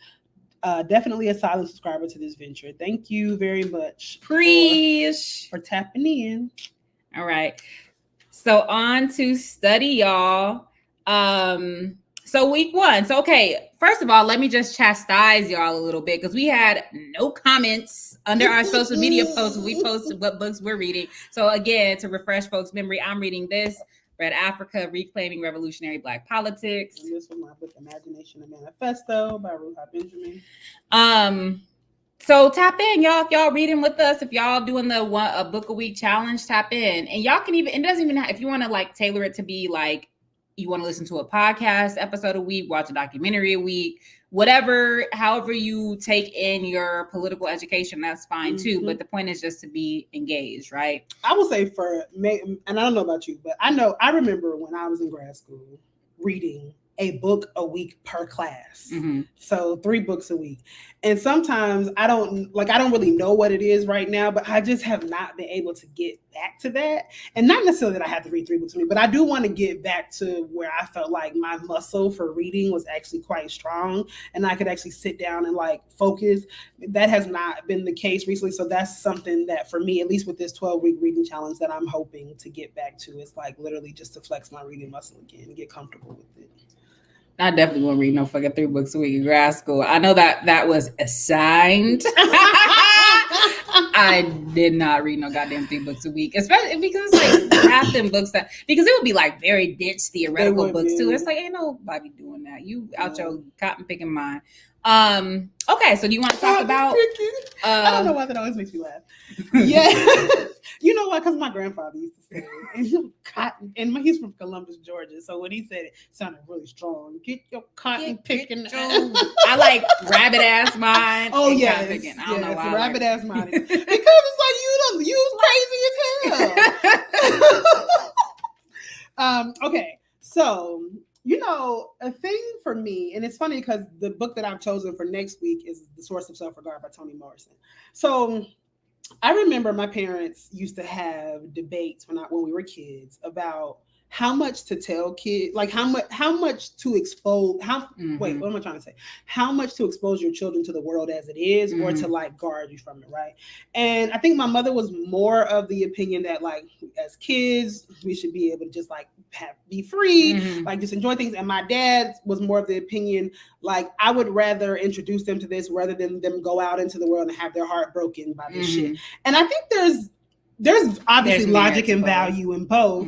Definitely a silent subscriber to this venture. Thank you very much for tapping in. All right. So on to study, y'all. So week 1. So, okay, first of all, let me just chastise y'all a little bit because we had no comments under our social media posts when we posted what books we're reading. So again, to refresh folks' memory, I'm reading this, Red Africa, Reclaiming Revolutionary Black Politics. And this was my book, Imagination and Manifesto by Ruha Benjamin. So tap in, y'all. If y'all reading with us, if y'all doing a book a week challenge, tap in. And y'all can even, it doesn't even have, if you want to like tailor it to be like, you want to listen to a podcast episode a week, watch a documentary a week, whatever, however you take in your political education, that's fine too. But the point is just to be engaged, right? I will say and I don't know about you, but I remember when I was in grad school reading a book a week per class. So 3 books a week. And sometimes I don't really know what it is right now, but I just have not been able to get back to that. And not necessarily that I have to read 3 books a week, but I do want to get back to where I felt like my muscle for reading was actually quite strong and I could actually sit down and like focus. That has not been the case recently. So that's something that for me, at least with this 12-week reading challenge, that I'm hoping to get back to, is like literally just to flex my reading muscle again and get comfortable with it. I definitely won't read no fucking 3 books a week in grad school. I know that was assigned. I did not read no goddamn 3 books a week, especially because it's like half them books because it would be like very dense theoretical books too. It's like ain't nobody doing that. You out your cotton picking mind. Okay, so do you want to talk about? I don't know why that always makes me laugh. Yeah, you know what? Because my grandfather used to say it, and cotton, and he's from Columbus, Georgia. So when he said it sounded really strong. Get your cotton picking. I like rabbit ass mind. Oh yeah, I don't know why. Rabbit ass mind. Because it's like you crazy as hell. Okay, so. You know, a thing for me, and it's funny because the book that I've chosen for next week is The Source of Self-Regard by Toni Morrison. So I remember my parents used to have debates when we were kids about how much to tell kids, like how much to expose, wait, what am I trying to say? How much to expose your children to the world as it is, or to like guard you from it, right? And I think my mother was more of the opinion that like as kids, we should be able to just like be free, like just enjoy things. And my dad was more of the opinion, like I would rather introduce them to this rather than them go out into the world and have their heart broken by this shit. And I think there's obviously logic and value in both.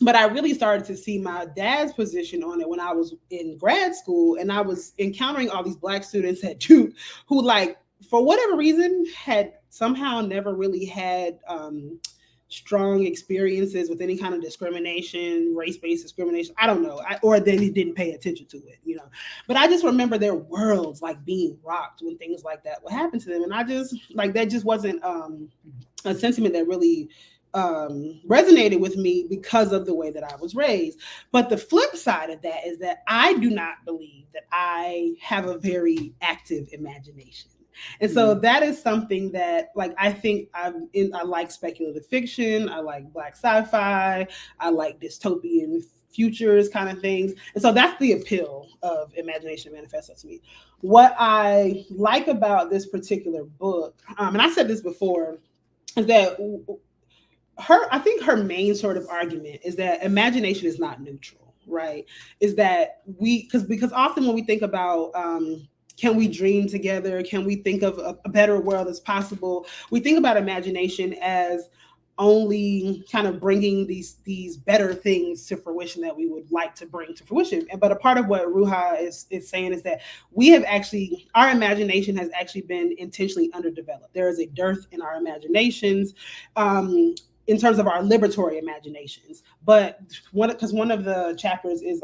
But I really started to see my dad's position on it when I was in grad school, and I was encountering all these Black students at Duke who, like, for whatever reason, had somehow never really had strong experiences with any kind of discrimination, race-based discrimination. I don't know, or they didn't pay attention to it, you know. But I just remember their worlds like being rocked when things like that would happen to them, and I just like that just wasn't a sentiment that really resonated with me because of the way that I was raised. But the flip side of that is that I do not believe that I have a very active imagination. And so that is something that, like, I think I like speculative fiction. I like Black sci-fi. I like dystopian futures kind of things. And so that's the appeal of Imagination Manifesto to me. What I like about this particular book, and I said this before, is that I think her main sort of argument is that imagination is not neutral, right, is that because often when we think about can we dream together? Can we think of a better world as possible? We think about imagination as only kind of bringing these better things to fruition that we would like to bring to fruition. But a part of what Ruha is saying is that our imagination has actually been intentionally underdeveloped. There is a dearth in our imaginations. In terms of our liberatory imaginations, but one of the chapters is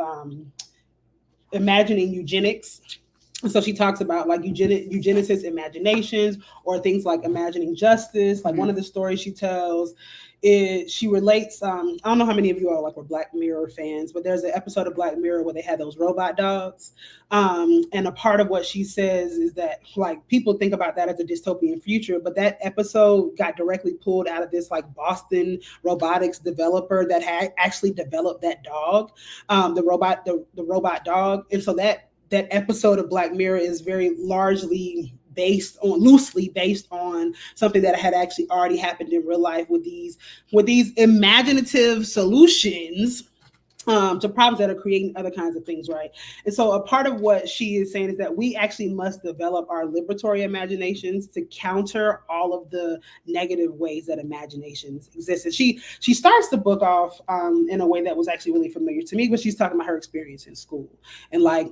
imagining eugenics. So she talks about like eugenicist imaginations, or things like imagining justice. Like one of the stories she tells is she relates. I don't know how many of you are were Black Mirror fans, but there's an episode of Black Mirror where they had those robot dogs. And a part of what she says is that like people think about that as a dystopian future, but that episode got directly pulled out of this like Boston robotics developer that had actually developed that dog, the robot dog. And so that episode of Black Mirror is very loosely based on something that had actually already happened in real life with these imaginative solutions to problems that are creating other kinds of things, right? And so a part of what she is saying is that we actually must develop our liberatory imaginations to counter all of the negative ways that imaginations exist. And she starts the book off in a way that was actually really familiar to me, but she's talking about her experience in school and like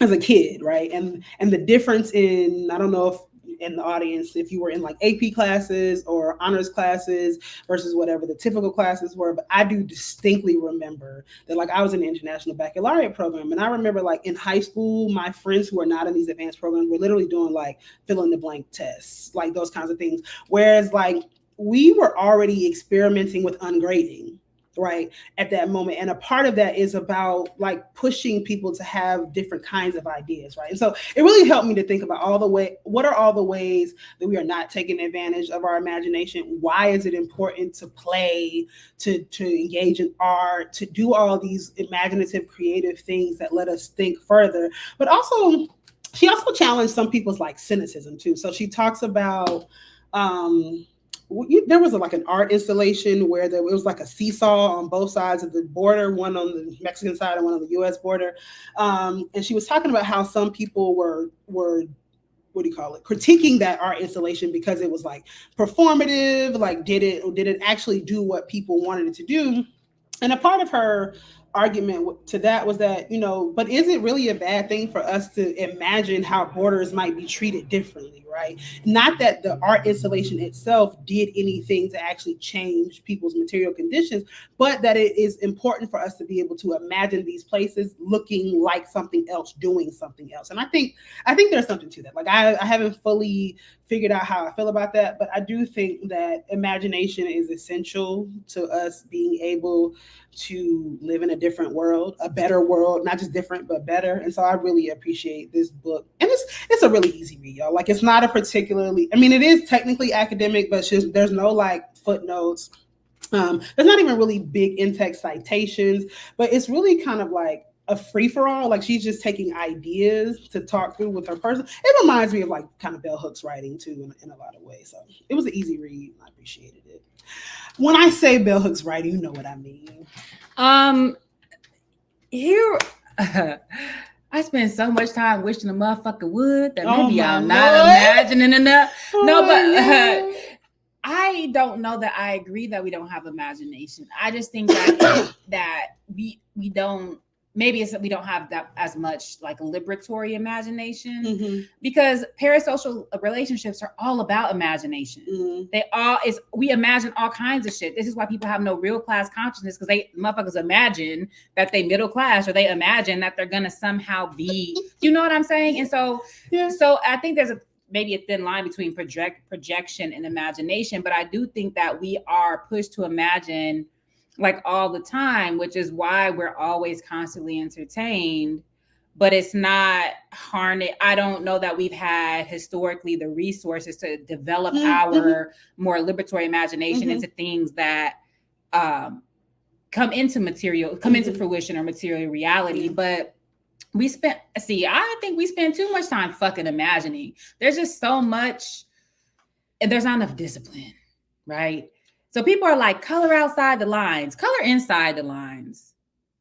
as a kid, right? And the difference in, I don't know if in the audience, if you were in like AP classes or honors classes versus whatever the typical classes were, but I do distinctly remember that like I was in the International Baccalaureate program, and I remember like in high school, my friends who are not in these advanced programs were literally doing like fill in the blank tests, like those kinds of things. Whereas like we were already experimenting with ungrading, right, at that moment. And a part of that is about like pushing people to have different kinds of ideas, right? And so it really helped me to think about what are all the ways that we are not taking advantage of our imagination? Why is it important to play, to engage in art, to do all these imaginative, creative things that let us think further? But also, she also challenged some people's like cynicism too. So she talks about there was like an art installation where it was like a seesaw on both sides of the border, one on the Mexican side and one on the U.S. border. And she was talking about how some people were critiquing that art installation because it was like performative, like did it actually do what people wanted it to do? And a part of her argument to that was that, but is it really a bad thing for us to imagine how borders might be treated differently, right? Not that the art installation itself did anything to actually change people's material conditions, but that it is important for us to be able to imagine these places looking like something else, doing something else. And I think there's something to that. Like I haven't fully figured out how I feel about that, but I do think that imagination is essential to us being able to live in a different world, a better world, not just different, but better. And so I really appreciate this book. And it's a really easy read, y'all. Like it's not a particularly, I mean, it is technically academic, but there's no like footnotes. There's not even really big in-text citations, but it's really kind of like a free-for-all. Like she's just taking ideas to talk through with her person. It reminds me of like kind of Bell Hooks writing too in a lot of ways. So it was an easy read. I appreciated it. When I say Bell Hooks writing, you know what I mean. I spend so much time wishing a motherfucker would that maybe I'm not imagining enough. No, but I don't know that I agree that we don't have imagination. I just think that that we don't. Maybe it's that we don't have that as much like liberatory imagination, because parasocial relationships are all about imagination. We imagine all kinds of shit. This is why people have no real class consciousness, because motherfuckers imagine that they middle class, or they imagine that they're gonna somehow be, you know what I'm saying? And so, so I think there's maybe a thin line between projection and imagination, but I do think that we are pushed to imagine like all the time, which is why we're always constantly entertained, but it's not harnessed. I don't know that we've had historically the resources to develop our more liberatory imagination into things that come into fruition or material reality. But I think we spend too much time fucking imagining. There's just so much, and there's not enough discipline, right? So people are like, color outside the lines, color inside the lines.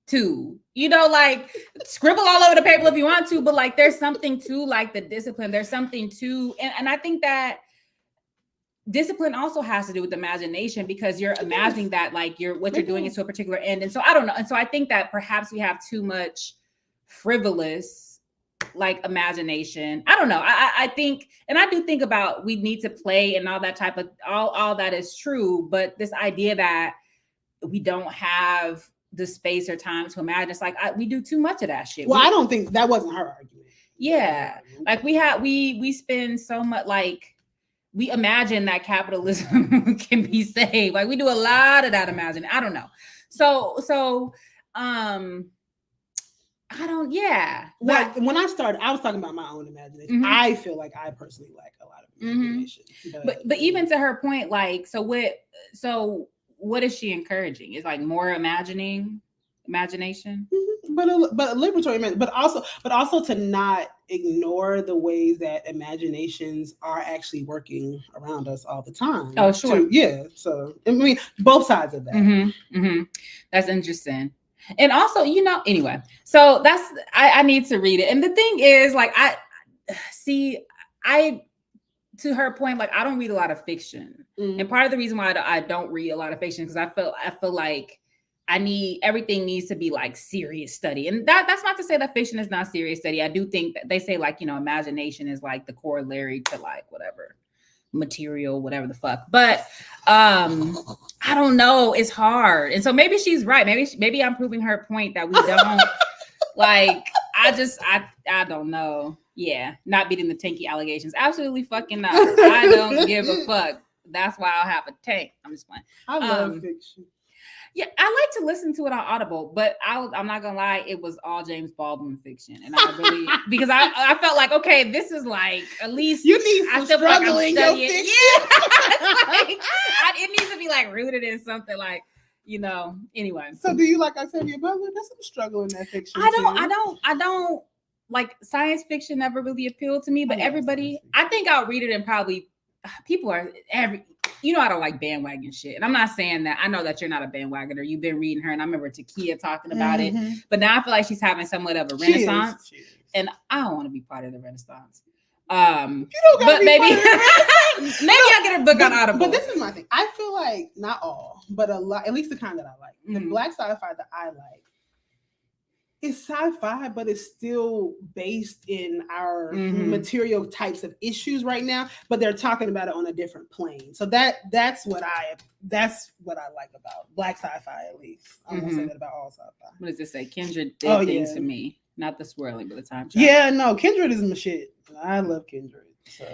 to, like scribble all over the paper if you want to, but like there's something to like the discipline. There's something to, and I think that discipline also has to do with imagination, because you're imagining that like what you're doing is to a particular end. And so I don't know. And so I think that perhaps we have too much frivolous like imagination. I don't know. I think, and I do think about we need to play and all that type of all that is true, but this idea that we don't have the space or time to imagine, it's like we do too much of that shit. Well, I don't think that wasn't her argument. Yeah, like we spend so much, like we imagine that capitalism can be saved. Like we do a lot of that imagining. I don't know. So I don't, yeah. Like when I started, I was talking about my own imagination. Mm-hmm. I feel like I personally lack a lot of imagination. Mm-hmm. But even to her point, like, so what is she encouraging? Is like more imagination? Mm-hmm. But liberatory, but also to not ignore the ways that imaginations are actually working around us all the time. Oh, sure. So I mean, both sides of that. Mm-hmm. Mm-hmm. That's interesting. And also, anyway, so I need to read it. And the thing is, like, to her point, like, I don't read a lot of fiction. Mm-hmm. And part of the reason why I don't read a lot of fiction, because I feel like everything needs to be like serious study. And that's not to say that fiction is not serious study. I do think that they say like, imagination is like the corollary to like whatever material, whatever the fuck. But I don't know. It's hard. And so maybe she's right. Maybe I'm proving her point that we don't like, I don't know. Yeah. Not beating the tanky allegations. Absolutely fucking not. I don't give a fuck. That's why I'll have a tank. I'm just playing. I love fiction. Yeah, I like to listen to it on Audible, but I'm not gonna lie, it was all James Baldwin fiction, and I really because I felt like, okay, this is like at least you need some struggle in your fiction. Yeah, like, it needs to be like rooted in something like Anyway, so do you like Octavia Butler? There's some struggle in that fiction. I don't like science fiction. Never really appealed to me, but everybody, I think I'll read it and probably people are I don't like bandwagon shit. And I'm not saying that. I know that you're not a bandwagoner. You've been reading her. And I remember Takia talking about it. But now I feel like she's having somewhat of a renaissance. She is. And I don't want to be part of the renaissance. You don't but maybe I'll get a book on Audible. But this is my thing. I feel like not all, but a lot, at least the kind that I like. The black sci-fi that I like, it's sci-fi, but it's still based in our material types of issues right now. But they're talking about it on a different plane. So that's what I like about black sci-fi, at least. I won't say that about all sci-fi. What does it say? Kindred did things to me, not the swirling, but the time travel. Yeah, no, Kindred is my shit. I love Kindred. So.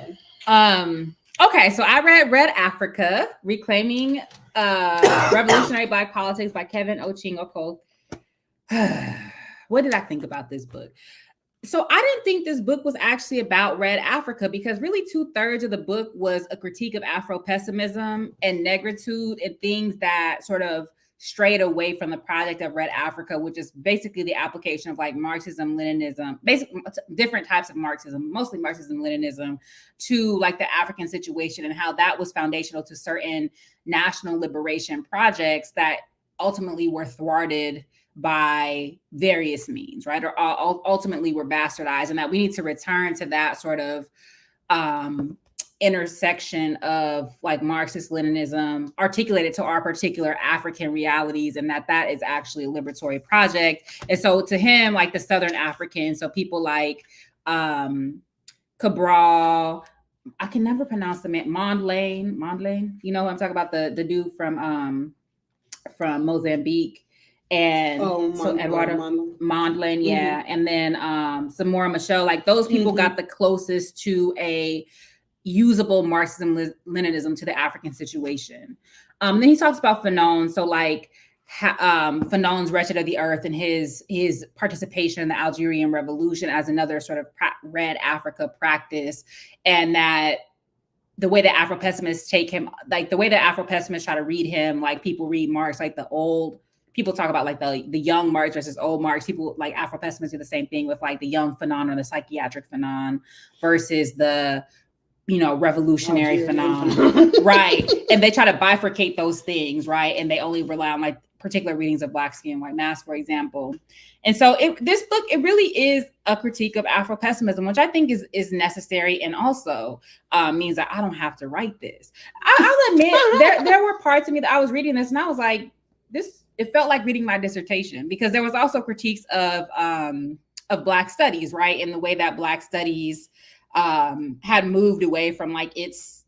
Okay, so I read Red Africa: Reclaiming Revolutionary Black Politics by Kevin Ochingo. What did I think about this book? So I didn't think this book was actually about Red Africa, because really 2/3 of the book was a critique of Afro-pessimism and negritude and things that sort of strayed away from the project of Red Africa, which is basically the application of like Marxism, Leninism, basically different types of Marxism, mostly Marxism, Leninism, to like the African situation and how that was foundational to certain national liberation projects that ultimately were thwarted by various means, right? Or ultimately were bastardized, and that we need to return to that sort of intersection of like Marxist Leninism articulated to our particular African realities, and that is actually a liberatory project. And so to him, like the Southern Africans, so people like Cabral, I can never pronounce the man, Mondlane, I'm talking about the dude from Mozambique. And so Eduardo Mondlane, yeah. And then Samora Machel, like those people got the closest to a usable Marxism Leninism to the African situation. Then he talks about Fanon, so like Fanon's Wretched of the Earth and his participation in the Algerian Revolution as another sort of Red Africa practice, and that the way that Afro-pessimists take him, like the way that Afro-pessimists try to read him, like people read Marx, like the old people talk about like the young Marx versus old Marx. People like Afro-pessimists do the same thing with like the young Fanon or the psychiatric Fanon versus the, revolutionary Fanon. Right. And they try to bifurcate those things, right? And they only rely on like particular readings of Black Skin, White Mask, for example. And so this book, it really is a critique of Afro-pessimism, which I think is necessary, and also means that I don't have to write this. I'll admit there were parts of me that I was reading this and I was like, it felt like reading my dissertation, because there was also critiques of Black studies, right? And the way that Black studies had moved away from like its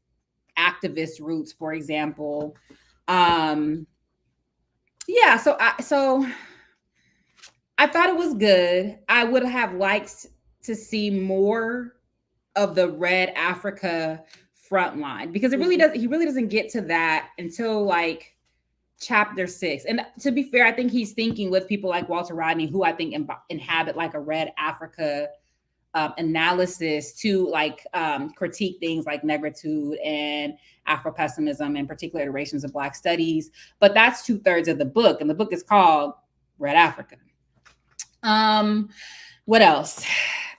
activist roots, for example. So I thought it was good. I would have liked to see more of the Red Africa front line, because he really doesn't get to that until like chapter 6. And to be fair, I think he's thinking with people like Walter Rodney, who I think inhabit like a Red Africa analysis to like critique things like negritude and Afro-pessimism and particular iterations of Black studies. But that's 2/3 of the book, and the book is called Red Africa. What else?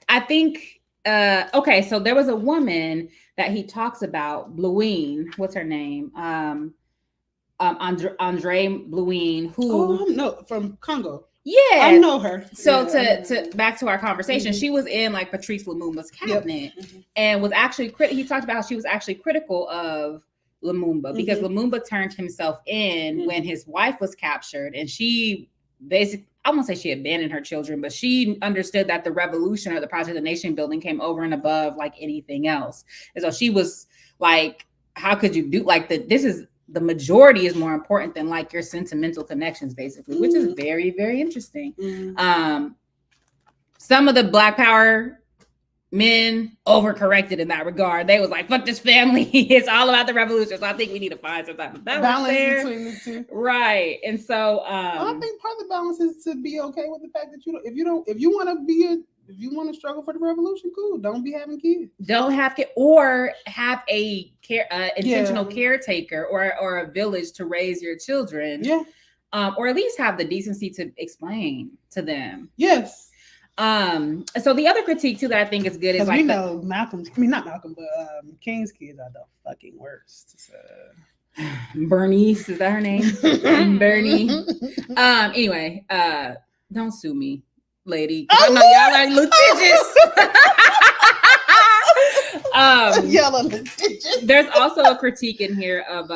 I think, okay, so there was a woman that he talks about, Blouin, what's her name? Andre Blouin, who no, from Congo. Yeah, I know her. So to back to our conversation, she was in like Patrice Lumumba's cabinet, and was actually he talked about how she was actually critical of Lumumba, because Lumumba turned himself in when his wife was captured, and she basically, I won't say she abandoned her children, but she understood that the revolution or the project of nation building came over and above like anything else. And so she was like, how could you do like the majority is more important than like your sentimental connections, basically, which is very, very interesting. Some of the Black Power men overcorrected in that regard. They was like, fuck this family. It's all about the revolution. So I think we need to find some type of balance there. Between the two. Right. And so I think part of the balance is to be okay with the fact that if you want to struggle for the revolution, cool. Don't be having kids. Don't have kids, or have a intentional caretaker or a village to raise your children. Yeah. Or at least have the decency to explain to them. Yes. So the other critique too that I think is good is like not Malcolm, but King's kids are the fucking worst. So. Bernice, is that her name? Bernie. Anyway, don't sue me, lady. I know y'all are litigious. Y'all are litigious. There's also a critique in here of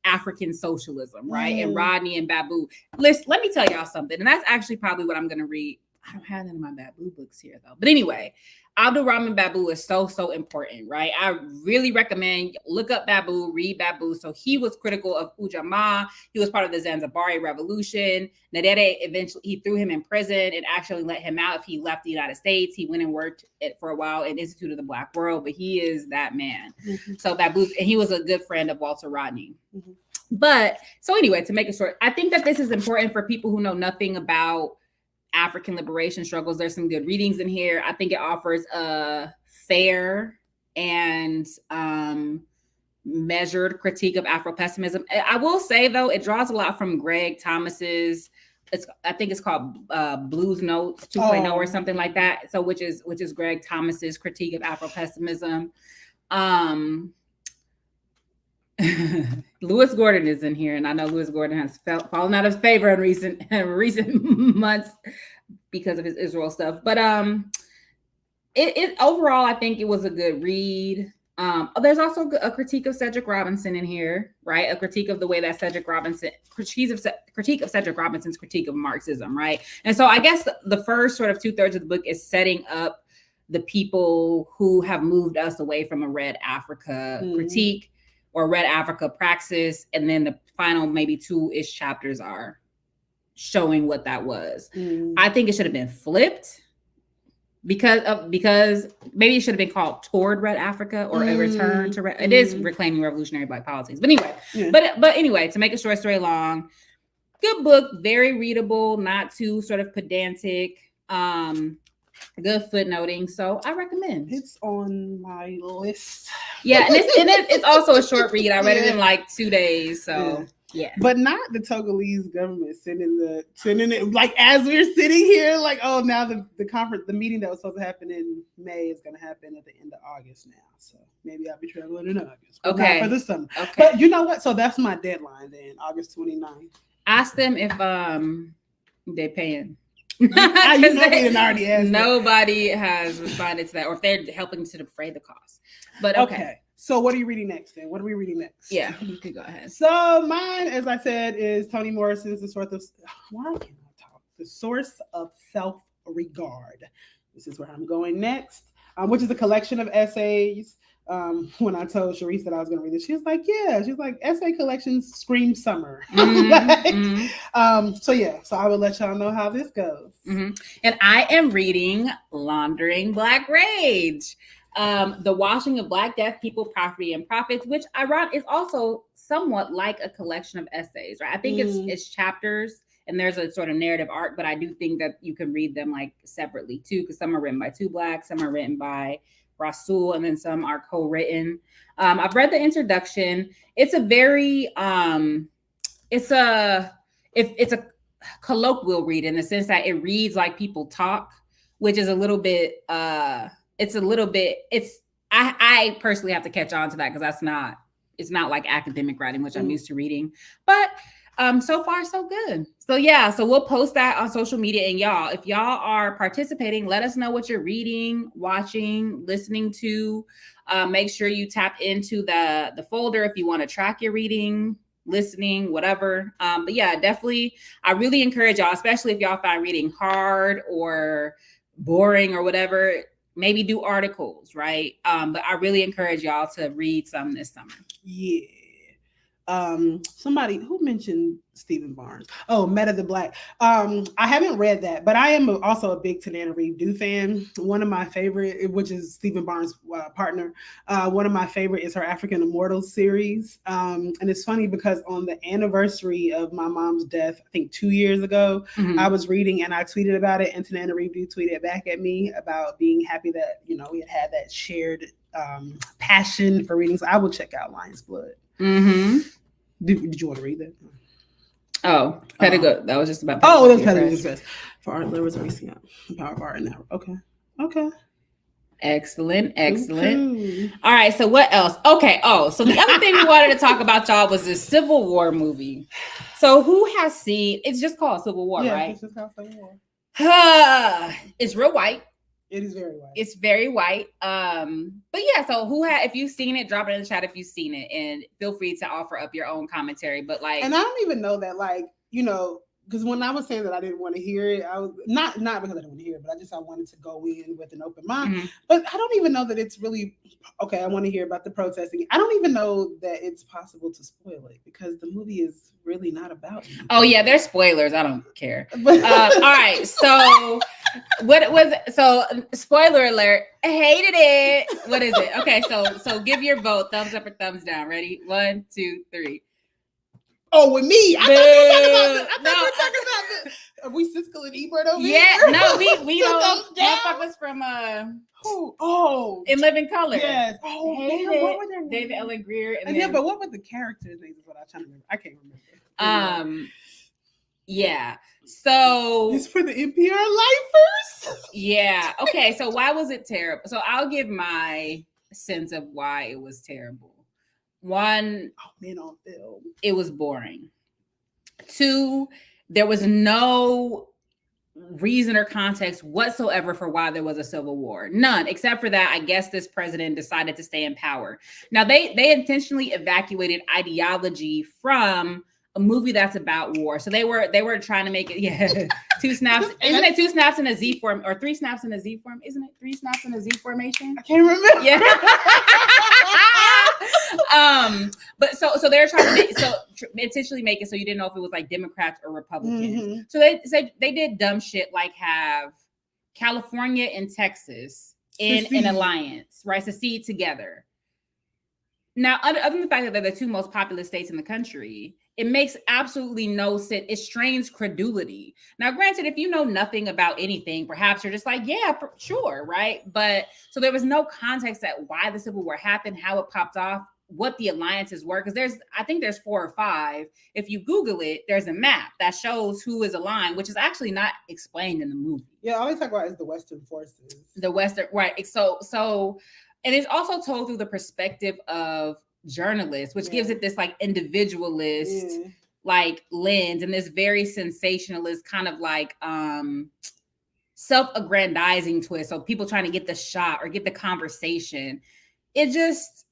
African socialism, right? And Rodney and Babu. Listen, let me tell y'all something, and that's actually probably what I'm going to read. I don't have none of my Babu books here though. But anyway, Abdulrahman Babu is so important, right? I really recommend look up Babu, read Babu. So he was critical of Ujamaa. He was part of the Zanzibari Revolution. Nyerere eventually, he threw him in prison and actually let him out if he left the United States. He went and worked for a while at Institute of the Black World, but he is that man. So Babu, and he was a good friend of Walter Rodney. But so anyway, to make it short, I think that this is important for people who know nothing about African liberation struggles. There's some good readings in here. I think it offers a fair and measured critique of Afro-pessimism. I will say though, it draws a lot from Greg Thomas's, I think it's called Blues Notes 2.0 or something like that. So which is Greg Thomas's critique of Afro-pessimism. Lewis Gordon is in here, and I know Lewis Gordon has fallen out of favor in recent months because of his Israel stuff. But it overall, I think it was a good read. There's also a critique of Cedric Robinson in here, right? A critique of the way that critique of Cedric Robinson's critique of Marxism, right? And so I guess the first sort of 2/3 of the book is setting up the people who have moved us away from a Red Africa critique or Red Africa praxis, and then the final maybe 2-ish chapters are showing what that was. I think it should have been flipped because maybe it should have been called Toward Red Africa or A Return to Red. It is reclaiming revolutionary Black politics. But anyway, but anyway, to make a short story long, good book, very readable, not too sort of pedantic. Good footnoting, so I recommend. It's on my list. Yeah, and it's also a short read. I read it in like 2 days, so yeah. But not the Togolese government sending it like as we're sitting here, like now the conference, the meeting that was supposed to happen in May is going to happen at the end of August now. So maybe I'll be traveling in August. Okay, for the summer. Okay, but you know what? So that's my deadline then, August 29th. Ask them if they paying. You know they didn't already ask Nobody has responded to that, or if they're helping to defray the cost. But okay. So what are you reading next then? What are we reading next? Yeah, you could go ahead. So mine, as I said, is Toni Morrison's The Source of Self-Regard. This is where I'm going next, which is a collection of essays. When I told Sharice that I was going to read it, she was like, yeah. She's like, essay collections scream summer. So I will let y'all know how this goes. Mm-hmm. And I am reading Laundering Black Rage. The Washing of Black Death, People, Property, and Profits, which is also somewhat like a collection of essays, right? I think it's chapters and there's a sort of narrative arc, but I do think that you can read them like separately too, because some are written by two Blacks, some are written by Rasul, and then some are co-written. I've read the introduction. It's a very it's a colloquial read in the sense that it reads like people talk, which is a little bit I personally have to catch on to that because it's not like academic writing, which I'm used to reading. But so far so good. So we'll post that on social media, and y'all, if y'all are participating, let us know what you're reading, watching, listening to. Make sure you tap into the folder if you want to track your reading, listening, whatever. But yeah, definitely, I really encourage y'all, especially if y'all find reading hard or boring or whatever, maybe do articles, right? But I really encourage y'all to read some this summer. Yeah. Somebody who mentioned Stephen Barnes. Oh, Meta the Black. I haven't read that, but I am also a big Tananarive fan. One of my favorite, which is Stephen Barnes' partner. One of my favorite is her African Immortals series. And it's funny because on the anniversary of my mom's death, I think 2 years ago, I was reading and I tweeted about it, and Tananarive tweeted back at me about being happy that, we had that shared passion for reading. So I will check out Lion's Blood. Did you want to read that? Oh, pedagogy. That was just about. Oh, that's pedagogy. For art, there was a recent power of art now. Okay. Excellent. All right. So what else? Okay. Oh, so the other thing we wanted to talk about, y'all, was this Civil War movie. So who has seen? It's just called Civil War, right? It's just called Civil War. It's real white. It is very white. It's very white. But yeah, so if you've seen it, drop it in the chat if you've seen it, and feel free to offer up your own commentary. But and I don't even know that, because when I was saying that I didn't want to hear it, I was not because I didn't want to hear it, but I wanted to go in with an open mind. But I don't even know that it's really okay. I want to hear about the protesting. I don't even know that it's possible to spoil it because the movie is really not about it. Oh yeah, there's spoilers. I don't care. All right, so spoiler alert. I hated it. What is it? Okay, so give your vote. Thumbs up or thumbs down. Ready? 1, 2, 3. Oh, with me? I thought we were talking about this. Are we Siskel and Ebert over here? Yeah, no, we don't. Motherfuckers from In Living Color. Yes. Oh, what were their names? David Ellen Greer. But what were the characters' names? Is what I'm trying to remember. I can't remember. Yeah. So it's for the NPR lifers. Yeah. Okay. So why was it terrible? So I'll give my sense of why it was terrible. 1, men on film. It was boring. 2, there was no reason or context whatsoever for why there was a civil war. None, except for that, I guess this president decided to stay in power. Now, they intentionally evacuated ideology from a movie that's about war. So they were trying to make it, 2 snaps. Isn't it 2 snaps in a Z form or 3 snaps in a Z form? Isn't it 3 snaps in a Z formation? I can't remember. Yeah. But so they're trying to intentionally make it so you didn't know if it was like Democrats or Republicans. So they said they did dumb shit like have California and Texas in an alliance, right? Secede together. Now, other than the fact that they're the 2 most populous states in the country, it makes absolutely no sense. It strains credulity. Now, granted, if you know nothing about anything, perhaps you're just like, yeah, sure, right? But so there was no context at why the Civil War happened, how it popped off, what the alliances were. Because I think there's 4 or 5. If you Google it, there's a map that shows who is aligned, which is actually not explained in the movie. Yeah, all they talk about is the Western forces. The Western, right? So. And it's also told through the perspective of journalists, which gives it this like individualist like lens and this very sensationalist kind of like self-aggrandizing twist. So people trying to get the shot or get the conversation. It just,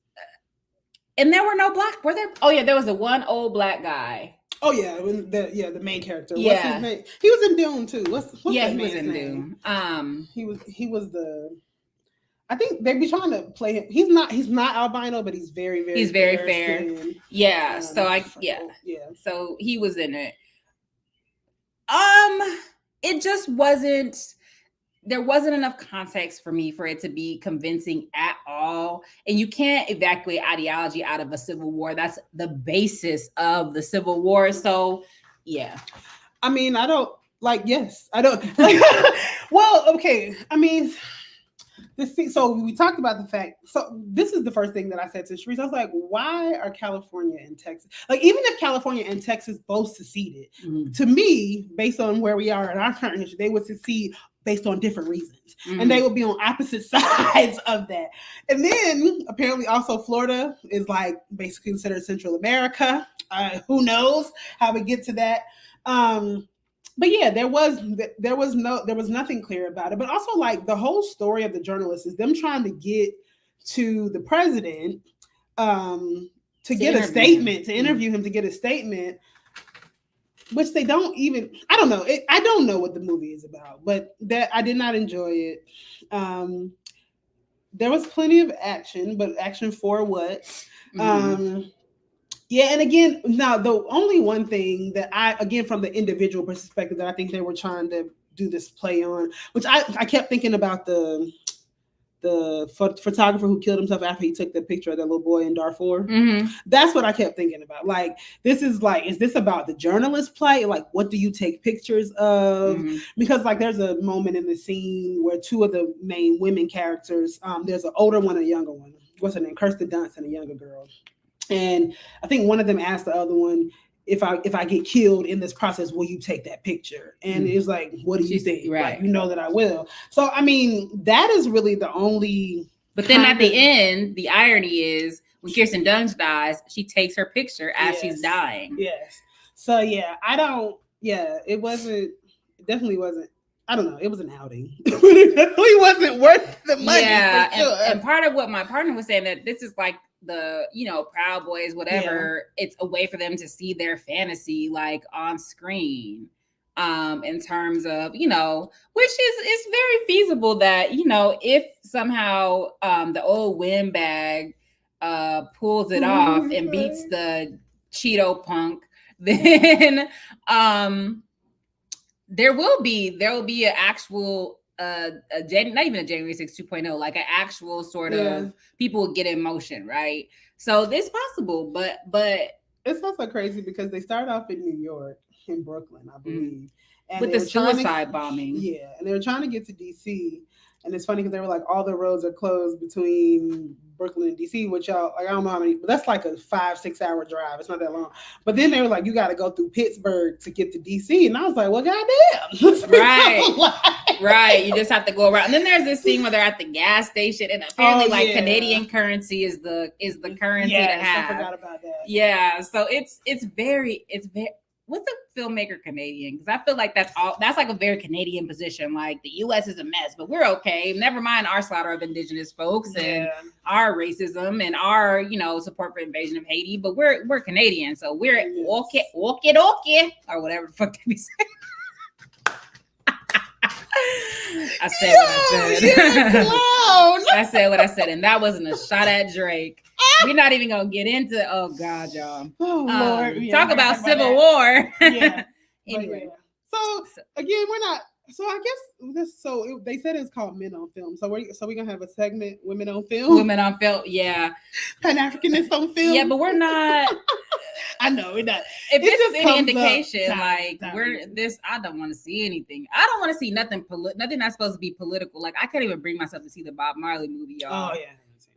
and there were no black, were there? Oh yeah, there was the one old black guy. Oh yeah, the main character. Yeah. What's his name? He was in Dune too. What's yeah, that he was man's in name? Dune. He was the. I think they be trying to play him. He's not albino, but he's very fair. Skin. Yeah. So So he was in it. It just wasn't. There wasn't enough context for me for it to be convincing at all. And you can't evacuate ideology out of a civil war. That's the basis of the Civil War. So, yeah. I mean, I don't like. Yes, I don't. Like, well, okay. I mean. So we talked about the fact. So this is the first thing that I said to Sharice. I was like, "Why are California and Texas like? Even if California and Texas both seceded, to me, based on where we are in our current history, they would secede based on different reasons, and they would be on opposite sides of that. And then apparently, also Florida is like basically considered Central America. Who knows how we get to that?" But yeah, there was nothing clear about it. But also, like, the whole story of the journalists is them trying to get to the president to get a statement, to interview him, to get a statement, which they don't even. I don't know. I don't know what the movie is about, but that I did not enjoy it. There was plenty of action, but action for what? Yeah, and again, now the only one thing that from the individual perspective that I think they were trying to do this play on, which I kept thinking about the photographer who killed himself after he took the picture of that little boy in Darfur. That's what I kept thinking about. Like, is this about the journalist play? Like, what do you take pictures of? Because like, there's a moment in the scene where two of the main women characters, there's an older one and a younger one. What's her name? Kirsten Dunst and a younger girl. And I think one of them asked the other one, if I get killed in this process, will you take that picture? And it was like, what do you think? Right. Like, you know that I will. So, I mean, that is really the only. But then at the end, the irony is when Kirsten Dunst dies, she takes her picture as she's dying. Yes. So, yeah, it definitely wasn't. I don't know. It was an outing. It definitely wasn't worth the money. Yeah. And part of what my partner was saying, that this is like the, Proud Boys, whatever, it's a way for them to see their fantasy like on screen, in terms of, which is very feasible that, if somehow the old windbag pulls it off and beats the Cheeto punk, then there will be an actual not even a January 6th 2.0, like an actual sort of people get in motion, right? So this possible, but it's also crazy because they start off in New York, in Brooklyn, I believe, and with the suicide bombing. Yeah, and they were trying to get to DC, and it's funny because they were like, all the roads are closed between Brooklyn and DC, which y'all, like, I don't know how many, but that's like a 5-6 hour drive. It's not that long. But then they were like, you got to go through Pittsburgh to get to DC, and I was like, well, goddamn, right. You just have to go around. And then there's this scene where they're at the gas station, and apparently, Canadian currency is the currency to have. I forgot about that. Yeah, so it's very. What's the filmmaker Canadian? Because I feel like that's like a very Canadian position. Like, the U.S. is a mess, but we're okay. Never mind our slaughter of indigenous folks and our racism and our, support for invasion of Haiti. But we're Canadian, so we're okay, or whatever the fuck they be saying. I said what I said. I said what I said, and that wasn't a shot at Drake. We're not even gonna get into. Oh God, y'all. Oh Lord. Talk about Civil War. Yeah. Anyway, so again, we're not. So I guess this. So they said it's called Men on Film. So we're gonna have a segment, Women on Film. Women on Film. Yeah. Pan-Africanists on Film. Yeah, but we're not. I know we're not. If this is any indication, I don't want to see anything. I don't want to see nothing that's supposed to be political. Like, I can't even bring myself to see the Bob Marley movie, y'all. Oh yeah.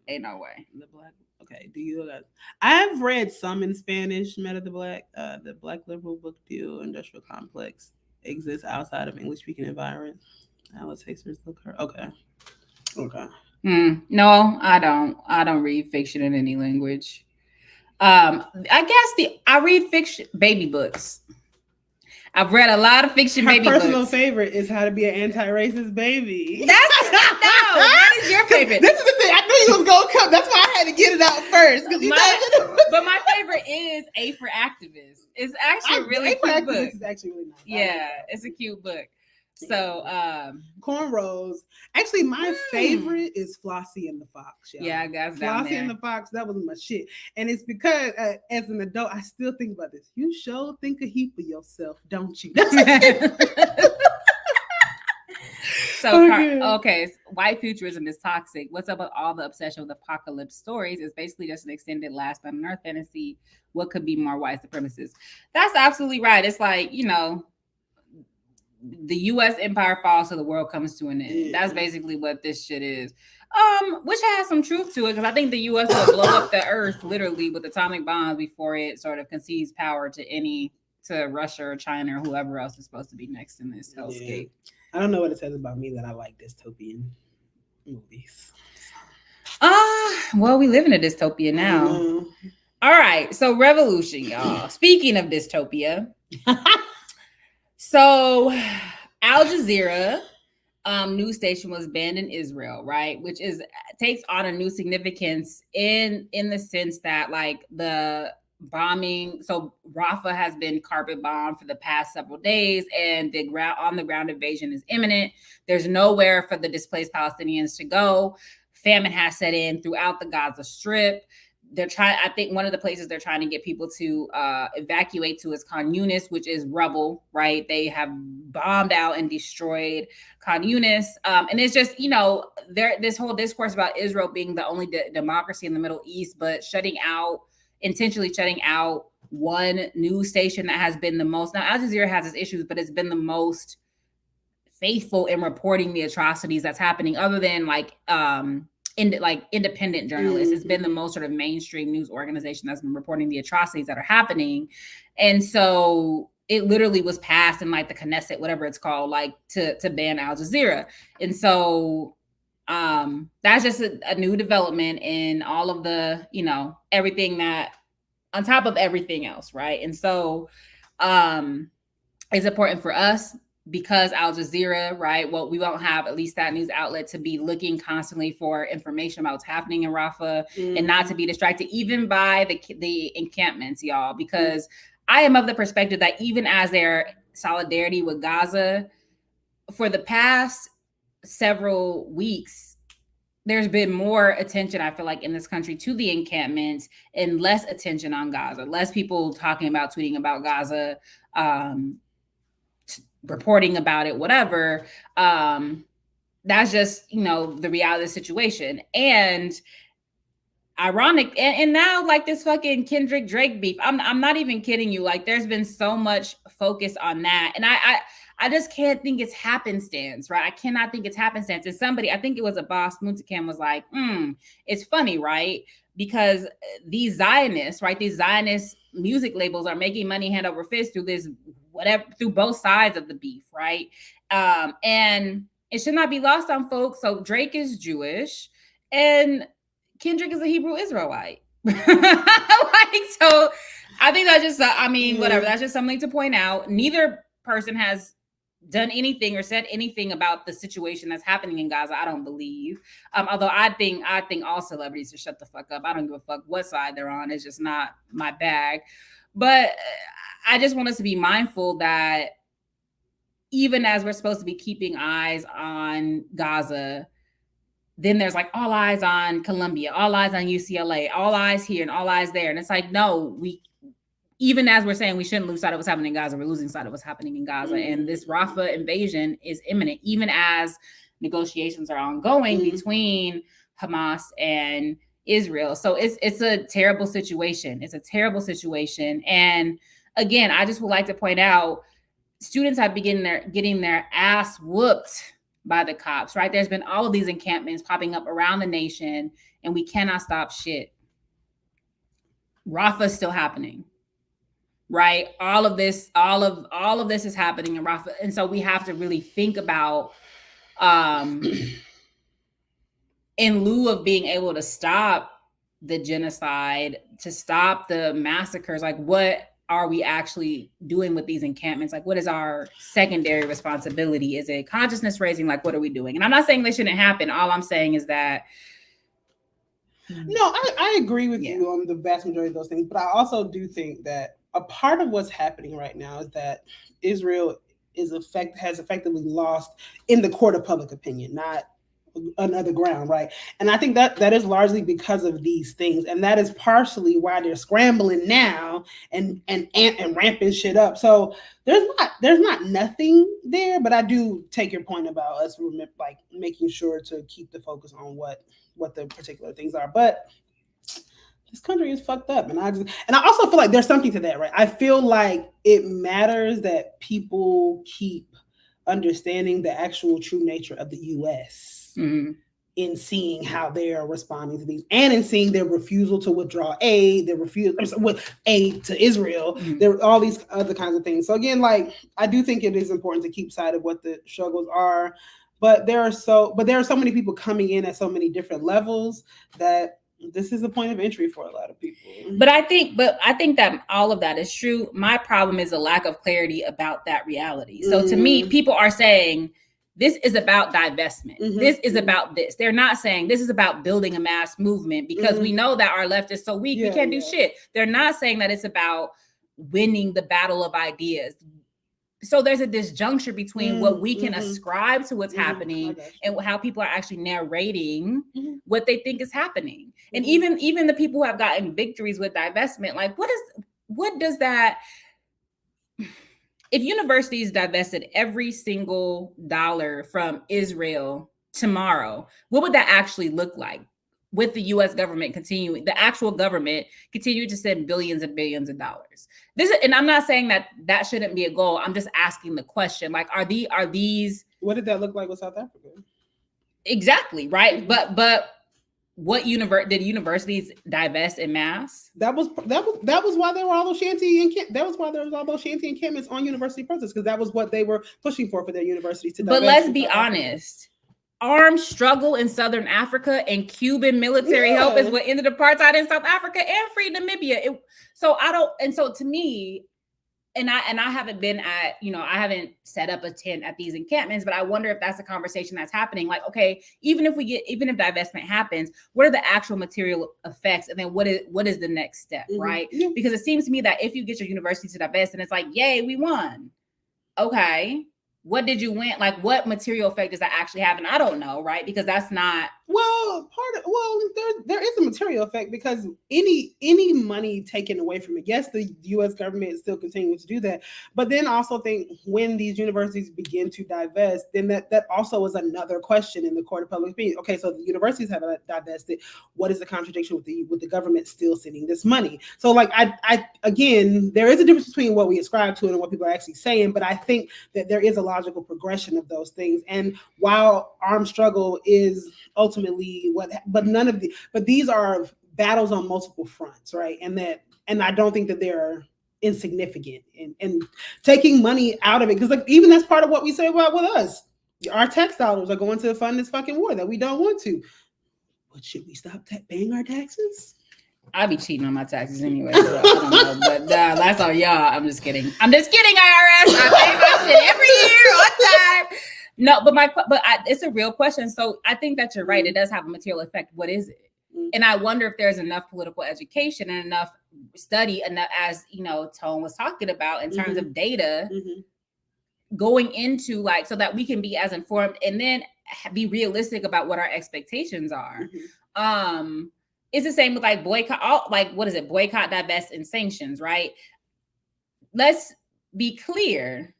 Ain't no way. The Black. Okay. Do you? I've read some in Spanish. Men of the Black Liberal Book Deal Industrial Complex exists outside of English-speaking environments. Alice Hasters look her. Okay. No, I don't. I don't read fiction in any language. I guess I read fiction, baby books. I've read a lot of fiction baby books. Her personal favorite is How to Be an Anti-Racist Baby. That is your favorite. This is the thing. I knew you was gonna come. That's why I had to get it out first. But my favorite is A for Activist. It's actually a really cute book. It's actually really nice. Yeah, it's a cute book. So cornrows. Actually, my favorite is Flossie and the Fox. Y'all. Yeah, I guess Flossie and the Fox. That was my shit, and it's because as an adult, I still think about this. You sure think a heap of yourself, don't you? So white futurism is toxic. What's up with all the obsession with apocalypse stories? Is basically just an extended last man on earth fantasy. What could be more white supremacist? That's absolutely right. It's like, you know, the U.S. empire falls, so the world comes to an end. Yeah. That's basically what this shit is. Which has some truth to it, because I think the U.S. will blow up the earth literally with atomic bombs before it sort of concedes power to Russia or China or whoever else is supposed to be next in this hellscape. Yeah. I don't know what it says about me that I like dystopian movies. Well, we live in a dystopia now. All right, so revolution, y'all. Speaking of dystopia, so Al Jazeera news station was banned in Israel, right? Which takes on a new significance in the sense that, like, the bombing, so Rafah has been carpet bombed for the past several days, and the on the ground invasion is imminent. There's nowhere for the displaced Palestinians to go. Famine has set in throughout the Gaza Strip. I think one of the places they're trying to get people to evacuate to is Khan Yunis, which is rubble, right? They have bombed out and destroyed Khan Yunis. And it's just, you know, this whole discourse about Israel being the only democracy in the Middle East, but intentionally shutting out one news station that has been the most. Now, Al Jazeera has its issues, but it's been the most faithful in reporting the atrocities that's happening, other than independent journalists. It's been the most sort of mainstream news organization that's been reporting the atrocities that are happening. And so it literally was passed in like the Knesset, whatever it's called, like to ban Al Jazeera. And so that's just a new development in all of the, you know, everything that on top of everything else, right? And so it's important for us because Al Jazeera, right? Well, we won't have at least that news outlet to be looking constantly for information about what's happening in Rafah and not to be distracted even by the encampments, y'all, because I am of the perspective that even as their solidarity with Gaza, for the past several weeks, there's been more attention, I feel like, in this country to the encampments and less attention on Gaza, less people talking about, tweeting about Gaza, reporting about it, whatever. That's just, you know, the reality of the situation. And ironic, and now like this fucking Kendrick Drake beef, I'm not even kidding you. Like there's been so much focus on that. And I just can't think it's happenstance, right? I cannot think it's happenstance. And somebody, I think it was a boss, Muntikam, was like, it's funny, right? Because these Zionists, right? These Zionist music labels are making money hand over fist through this, whatever, through both sides of the beef, right? And it should not be lost on folks. So Drake is Jewish and Kendrick is a Hebrew Israelite. Like, so I think that's just, whatever. That's just something to point out. Neither person has done anything or said anything about the situation that's happening in Gaza, I don't believe. Although I think all celebrities should shut the fuck up. I don't give a fuck what side they're on. It's just not my bag. But I just want us to be mindful that even as we're supposed to be keeping eyes on Gaza, then there's like all eyes on Columbia, all eyes on UCLA, all eyes here and all eyes there. And it's like, no, even as we're saying we shouldn't lose sight of what's happening in Gaza, we're losing sight of what's happening in Gaza. And this Rafah invasion is imminent, even as negotiations are ongoing between Hamas and Israel. So it's a terrible situation. It's a terrible situation. And again, I just would like to point out, students have been getting their ass whooped by the cops, right? There's been all of these encampments popping up around the nation, and we cannot stop shit. Rafah is still happening. Right? All of this is happening in Rafah. And so we have to really think about, in lieu of being able to stop the genocide, to stop the massacres? Like, what are we actually doing with these encampments? Like, what is our secondary responsibility? Is it consciousness raising? Like, what are we doing? And I'm not saying they shouldn't happen. All I'm saying is that. No, I agree with you on the vast majority of those things. But I also do think that a part of what's happening right now is that Israel has effectively lost in the court of public opinion, not another ground, right? And I think that is largely because of these things, and that is partially why they're scrambling now and ramping shit up. So there's not nothing there, but I do take your point about us like making sure to keep the focus on what the particular things are. But this country is fucked up, and I also feel like there's something to that, right? I feel like it matters that people keep understanding the actual true nature of the U.S. In seeing how they are responding to these, and in seeing their refusal to withdraw aid, their refusal with aid to Israel, there are all these other kinds of things. So again, like, I do think it is important to keep sight of what the struggles are, but there are so many people coming in at so many different levels that this is a point of entry for a lot of people. But I think that all of that is true. My problem is a lack of clarity about that reality. So to me, people are saying this is about divestment. This is about this. They're not saying this is about building a mass movement, because we know that our left is so weak, we can't do shit. They're not saying that it's about winning the battle of ideas. So there's a disjuncture between what we can ascribe to what's happening and how people are actually narrating what they think is happening. And even the people who have gotten victories with divestment, like, what does that, if universities divested every single dollar from Israel tomorrow, what would that actually look like? With the U.S. government the actual government continue to send billions and billions of dollars. And I'm not saying that shouldn't be a goal. I'm just asking the question, like, are these? What did that look like with South Africa? Exactly, right. But what did universities divest en masse? That was why there were all those shanty encampments on university protests, because that was what they were pushing for their universities to divest. But let's be honest. Armed struggle in Southern Africa and Cuban military help is what ended apartheid in South Africa and freed Namibia. So to me, and I haven't been at, I haven't set up a tent at these encampments, but I wonder if that's a conversation that's happening. Like, okay, even if divestment happens, what are the actual material effects? And then what is the next step, right? Yeah. Because it seems to me that if you get your university to divest and it's like, yay, we won. Okay. What did you win? Like, what material effect does that actually have? And I don't know, right? Because that's not. There is a material effect, because any money taken away from it. Yes, the U.S. government is still continuing to do that, but then also think when these universities begin to divest, then that also is another question in the court of public opinion. Okay, so the universities have divested. What is the contradiction with the government still sending this money? So, like, I again, there is a difference between what we ascribe to and what people are actually saying, but I think that there is a logical progression of those things. And while armed struggle is ultimately but these are battles on multiple fronts, right? And I don't think that they're insignificant, and taking money out of it, because, like, even that's part of what we say about with us. Our tax dollars are going to fund this fucking war that we don't want to. But should we stop paying our taxes? I'll be cheating on my taxes anyway, so I don't know. But that's all y'all. I'm just kidding, IRS. I pay my shit every year on time. No, but it's a real question. So I think that you're right. It does have a material effect. What is it? And I wonder if there's enough political education and enough study, enough, as Tone was talking about, in terms of data going into, like, so that we can be as informed and then be realistic about what our expectations are. It's the same with, like, boycott, divest, and sanctions, right? Let's be clear.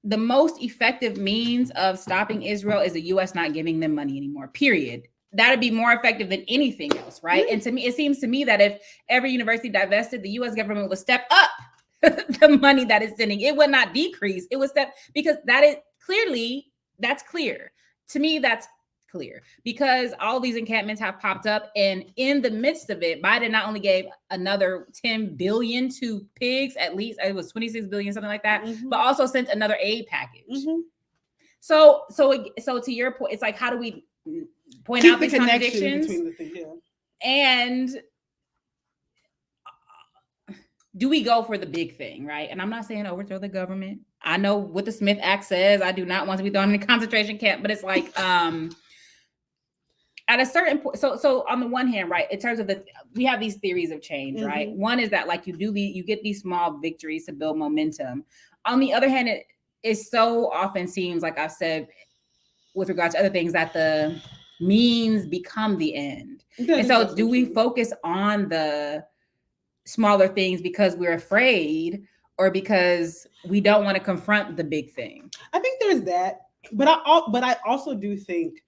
The most effective means of stopping Israel is the U.S. not giving them money anymore, period. That'd be more effective than anything else, right? And to me, it seems to me that if every university divested, the U.S. government would step up the money that it's sending. It would not decrease. It would step, because that's clear. To me, that's clear, because all these encampments have popped up, and in the midst of it, Biden not only gave another $10 billion to pigs, at least it was $26 billion, something like that, but also sent another aid package. So to your point, it's like, how do we point out these contradictions? Between the things, and do we go for the big thing, right? And I'm not saying overthrow the government. I know what the Smith Act says. I do not want to be thrown in a concentration camp, but it's like at a certain point. So on the one hand, right, in terms of we have these theories of change, right? One is that like you get these small victories to build momentum. On the other hand, it so often seems, like I've said with regards to other things, that the means become the end. And so do we focus on the smaller things because we're afraid, or because we don't want to confront the big thing? I think there's that, but I also do think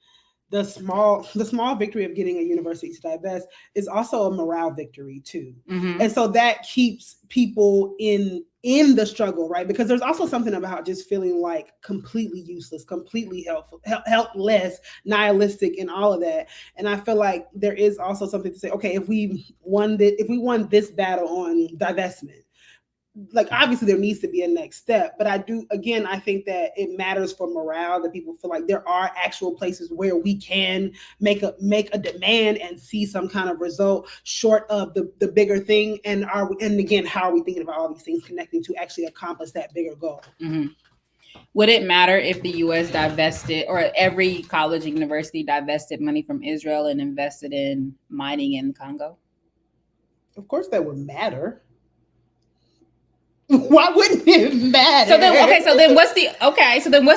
the small victory of getting a university to divest is also a morale victory too. And so that keeps people in the struggle, right? Because there's also something about just feeling like completely useless, completely helpless, nihilistic, and all of that. And I feel like there is also something to say, okay, if we won this battle on divestment, like obviously there needs to be a next step, but I think that it matters for morale, that people feel like there are actual places where we can make a demand and see some kind of result short of the bigger thing. And again, how are we thinking about all these things connecting to actually accomplish that bigger goal? Would it matter if the U.S. divested, or every college and university divested money from Israel and invested in mining in Congo? Of course that would matter. Why wouldn't it matter? So then what's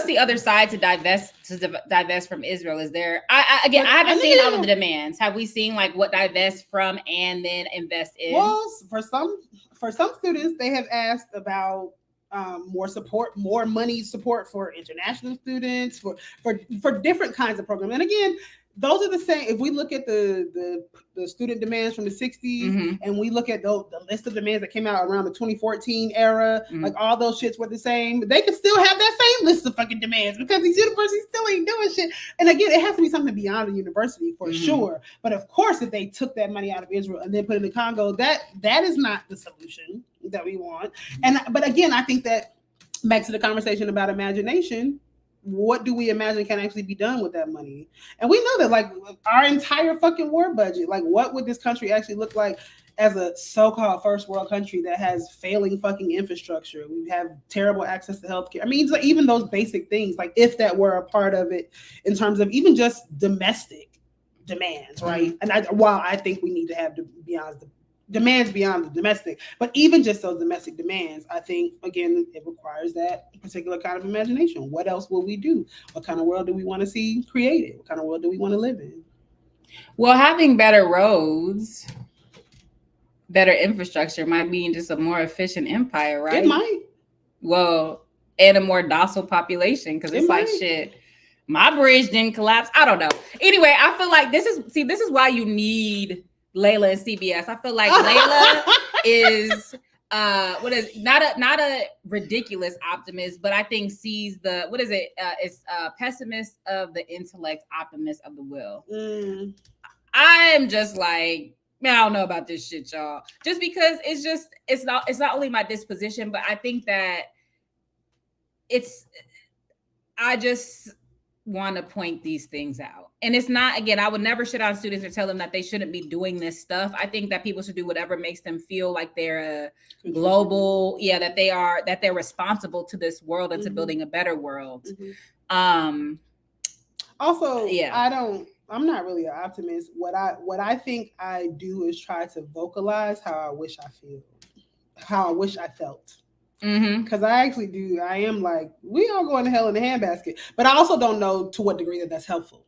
the other side to divest from Israel? Is there? I haven't seen all of the demands. Have we seen like what divest from and then invest in? Well, for some students, they have asked about more money support for international students, for different kinds of programs. And again, those are the same. If we look at the student demands from the 60s, and we look at the list of demands that came out around the 2014 era, like all those shits were the same. They could still have that same list of fucking demands because these universities still ain't doing shit. And again, it has to be something beyond the university for sure. But of course, if they took that money out of Israel and then put it in Congo, that is not the solution that we want. But again, I think that back to the conversation about imagination. What do we imagine can actually be done with that money? And we know that, like, our entire fucking war budget, like, what would this country actually look like as a so-called first world country that has failing fucking infrastructure? We have terrible access to healthcare. I mean, it's like even those basic things, like if that were a part of it in terms of even just domestic demands, right? And while I think we need to have demands beyond the domestic, but even just those domestic demands, I think, again, it requires that particular kind of imagination. What else will we do? What kind of world do we want to see created? What kind of world do we want to live in? Well, having better roads, better infrastructure might mean just a more efficient empire, right? It might. Well, and a more docile population, because it's like, shit, my bridge didn't collapse. I don't know. Anyway, I feel like this is why you need Layla and CBS. I feel like Layla is not a ridiculous optimist, but I think sees it's pessimist of the intellect, optimist of the will. I'm just like, man, I don't know about this shit, y'all. Just because it's not only my disposition, but I think that I just want to point these things out. And it's not, again, I would never shit on students or tell them that they shouldn't be doing this stuff. I think that people should do whatever makes them feel like they're a global, that they're responsible to this world and to building a better world. Also, I'm not really an optimist. What I think I do is try to vocalize how I wish I felt. Because I actually do. I am like, we all going to hell in a handbasket. But I also don't know to what degree that's helpful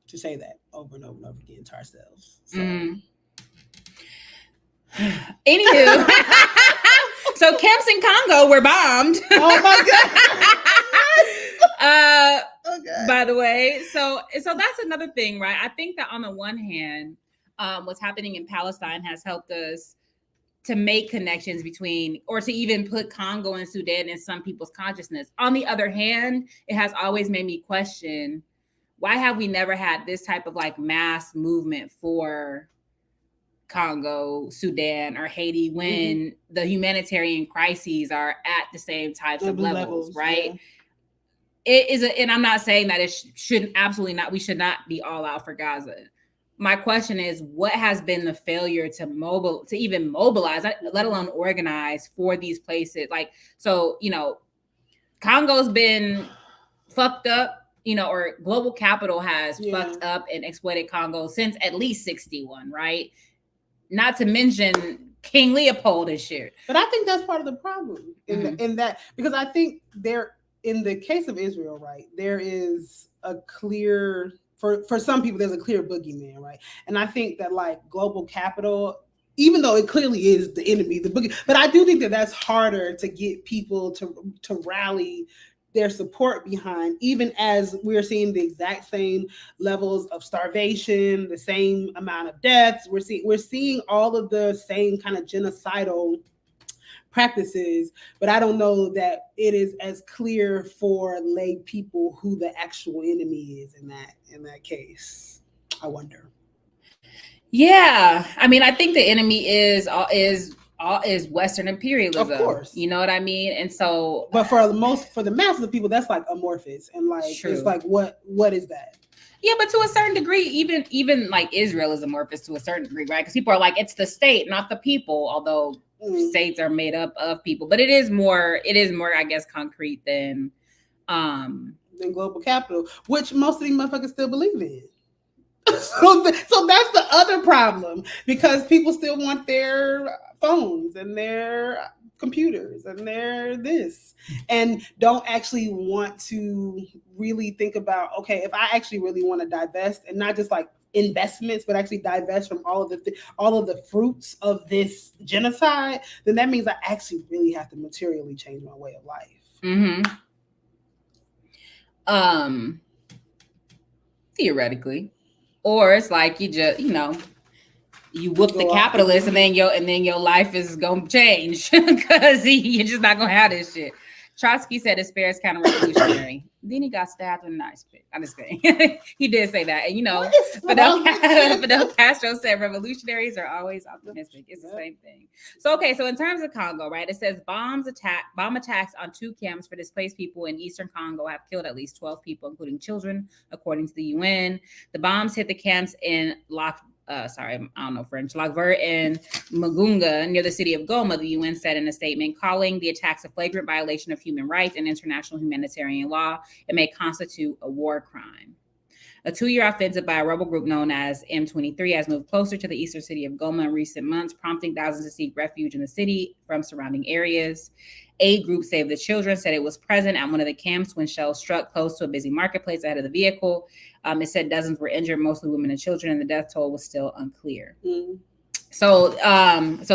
to say that over and over and over again to ourselves. So. Anywho, so camps in Congo were bombed. Oh my God. Okay. By the way, so that's another thing, right? I think that on the one hand, what's happening in Palestine has helped us to make connections between, or to even put Congo and Sudan in some people's consciousness. On the other hand, it has always made me question, why have we never had this type of like mass movement for Congo, Sudan, or Haiti when the humanitarian crises are at the same types of levels, right? Yeah. It is, and I'm not saying that we should not be all out for Gaza. my question is, what has been the failure to even mobilize, let alone organize for these places? Like, so, Congo's been fucked up, or global capital has fucked up and exploited Congo since at least 61, right? Not to mention King Leopold and shit. But I think that's part of the problem in that, because I think in the case of Israel, right, there is a clear, for some people, there's a clear boogeyman, right? And I think that like global capital, even though it clearly is the enemy, the boogie, but I do think that that's harder to get people to rally their support behind, even as we're seeing the exact same levels of starvation, the same amount of deaths. We're seeing all of the same kind of genocidal practices, but I don't know that it is as clear for lay people who the actual enemy is in that case. I wonder. Yeah, I mean, I think the enemy is Western imperialism. Of course, you know what I mean. And so, but for the masses of people, that's like amorphous, and like it's like what is that? Yeah, but to a certain degree, even like Israel is amorphous to a certain degree, right? Because people are like, it's the state, not the people. Although states are made up of people, but it is more, I guess, concrete than global capital, which most of these motherfuckers still believe in. So that's the other problem, because people still want their phones and their computers and their this, and don't actually want to really think about, okay, if I actually really want to divest, and not just like investments, but actually divest from all of the fruits of this genocide, then that means I actually really have to materially change my way of life. Theoretically. Or it's like you just, you whoop the capitalists, and then your life is gonna change because you're just not gonna have this shit. Trotsky said despair is counter-revolutionary. Then he got stabbed with a knife. I'm just kidding. He did say that, and Fidel Castro said revolutionaries are always optimistic. It's the same thing. So in terms of Congo, right? It says bomb attacks on 2 camps for displaced people in eastern Congo have killed at least 12 people, including children, according to the UN. The bombs hit the camps in Lagvert and Mugunga near the city of Goma, the UN said in a statement, calling the attacks a flagrant violation of human rights and international humanitarian law. It may constitute a war crime. A 2-year offensive by a rebel group known as M23 has moved closer to the eastern city of Goma in recent months, prompting thousands to seek refuge in the city from surrounding areas. Aid group Save the Children said it was present at one of the camps when shells struck close to a busy marketplace ahead of the vehicle. It said dozens were injured, mostly women and children, and the death toll was still unclear. So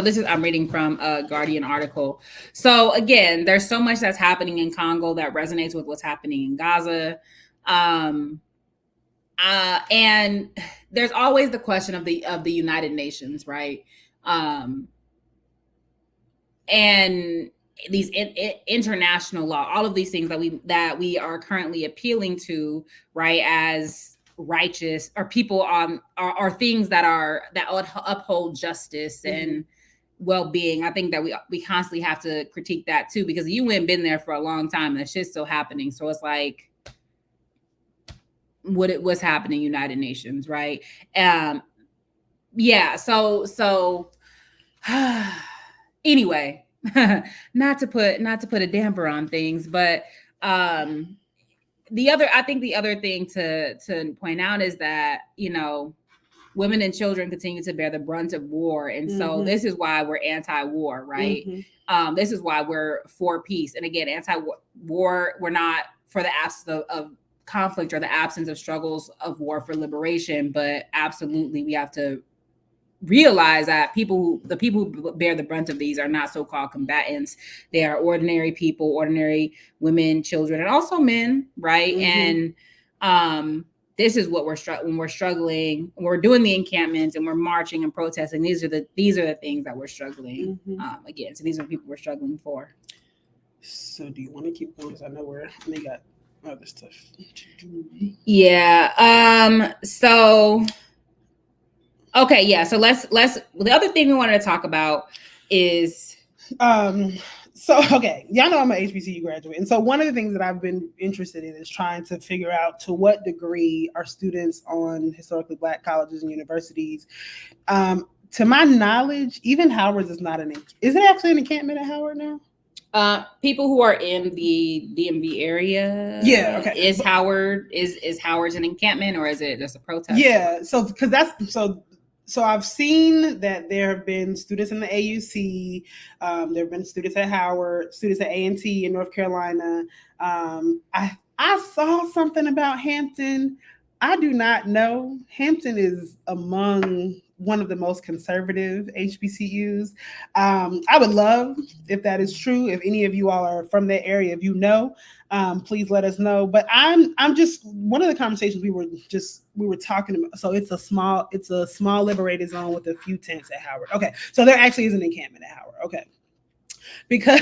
this is, I'm reading from a Guardian article. So again, there's so much that's happening in Congo that resonates with what's happening in Gaza. And there's always the question of the United Nations, right? And these international law, all of these things that we are currently appealing to, right, as righteous, or people are things that uphold justice and well-being. I think that we constantly have to critique that too, because the UN been there for a long time and that shit's still happening. So it's like, what's happening, United Nations, right? So anyway, not to put a damper on things, but the other thing to point out is that, women and children continue to bear the brunt of war. And so this is why we're anti-war, right? This is why we're for peace. And again, anti-war, we're not for the absence of conflict or the absence of struggles of war for liberation, but absolutely we have to realize that the people who bear the brunt of these are not so-called combatants. They are ordinary people, ordinary women, children, and also men, right? And this is what when we're struggling, when we're doing the encampments and we're marching and protesting. These are the things that we're struggling against. So these are the people we're struggling for. So do you want to keep going? Because I know they got other stuff. Yeah. So okay, yeah. So let's the other thing we wanted to talk about is So, okay, y'all know I'm an HBCU graduate. And so one of the things that I've been interested in is trying to figure out to what degree are students on historically Black colleges and universities. To my knowledge, even Howard's is not is it actually an encampment at Howard now? People who are in the DMV area. Yeah, okay. Is Howard's an encampment, or is it just a protest? Yeah, so because that's so I've seen that there have been students in the AUC, there have been students at Howard, students at A&T in North Carolina. I saw something about Hampton. I do not know. Hampton is among one of the most conservative HBCUs. I would love if that is true. If any of you all are from that area, if you know, please let us know. But I'm just one of the conversations we were talking about. So it's a small liberated zone with a few tents at Howard. Okay, so there actually is an encampment at Howard. Okay. Because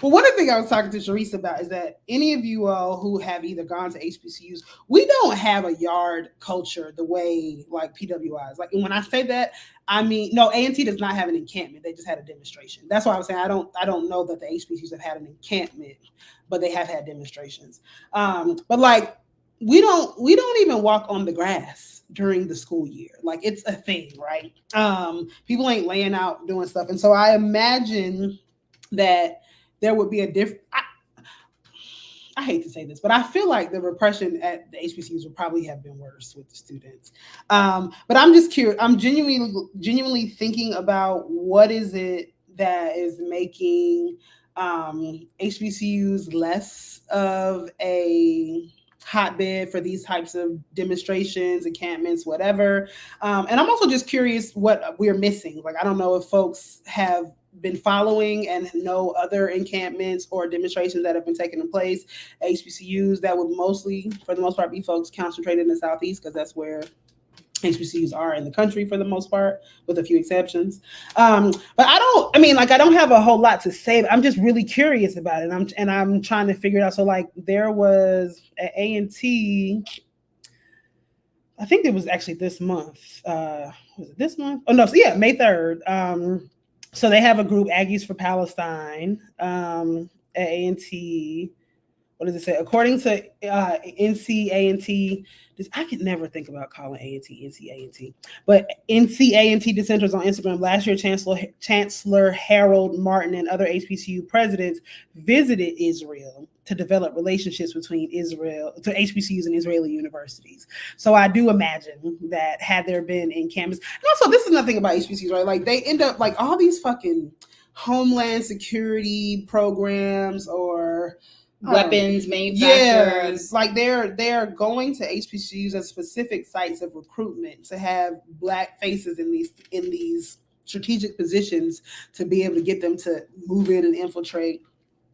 well, one of the things I was talking to Sharice about is that any of you all who have either gone to HBCUs, we don't have a yard culture the way like PWIs. Like, and when I say that, I mean no, A&T does not have an encampment. They just had a demonstration. That's why I was saying I don't know that the HBCUs have had an encampment, but they have had demonstrations. But like we don't even walk on the grass during the school year. Like it's a thing, right? People ain't laying out doing stuff, and so I imagine that there would be a different. I hate to say this, but I feel like the repression at the HBCUs would probably have been worse with the students. But I'm just curious. I'm genuinely thinking about what is it that is making HBCUs less of a hotbed for these types of demonstrations, encampments, whatever. And I'm also just curious what we're missing. Like, I don't know if folks have been following and know other encampments or demonstrations that have been taking place, HBCUs that would mostly, for the most part, be folks concentrated in the Southeast, because that's where HBCUs are in the country for the most part, with a few exceptions. But I don't have a whole lot to say. I'm just really curious about it. And I'm trying to figure it out. So like there was at A&T, I think it was actually this month. Was it this month? Oh no, so yeah, May 3rd. So they have a group, Aggies for Palestine, at A&T. What does it say? According to NC A&T, I can never think about calling A&T NC A&T, but NC A&T dissenters on Instagram last year, Chancellor Harold Martin and other HBCU presidents visited Israel to develop relationships between HBCUs and Israeli universities. So I do imagine that had there been encampments, and also this is nothing about HBCUs, right? Like they end up like all these fucking homeland security programs or weapons manufacturers. Yeah, like they're going to HBCUs as specific sites of recruitment to have Black faces in these strategic positions to be able to get them to move in and infiltrate.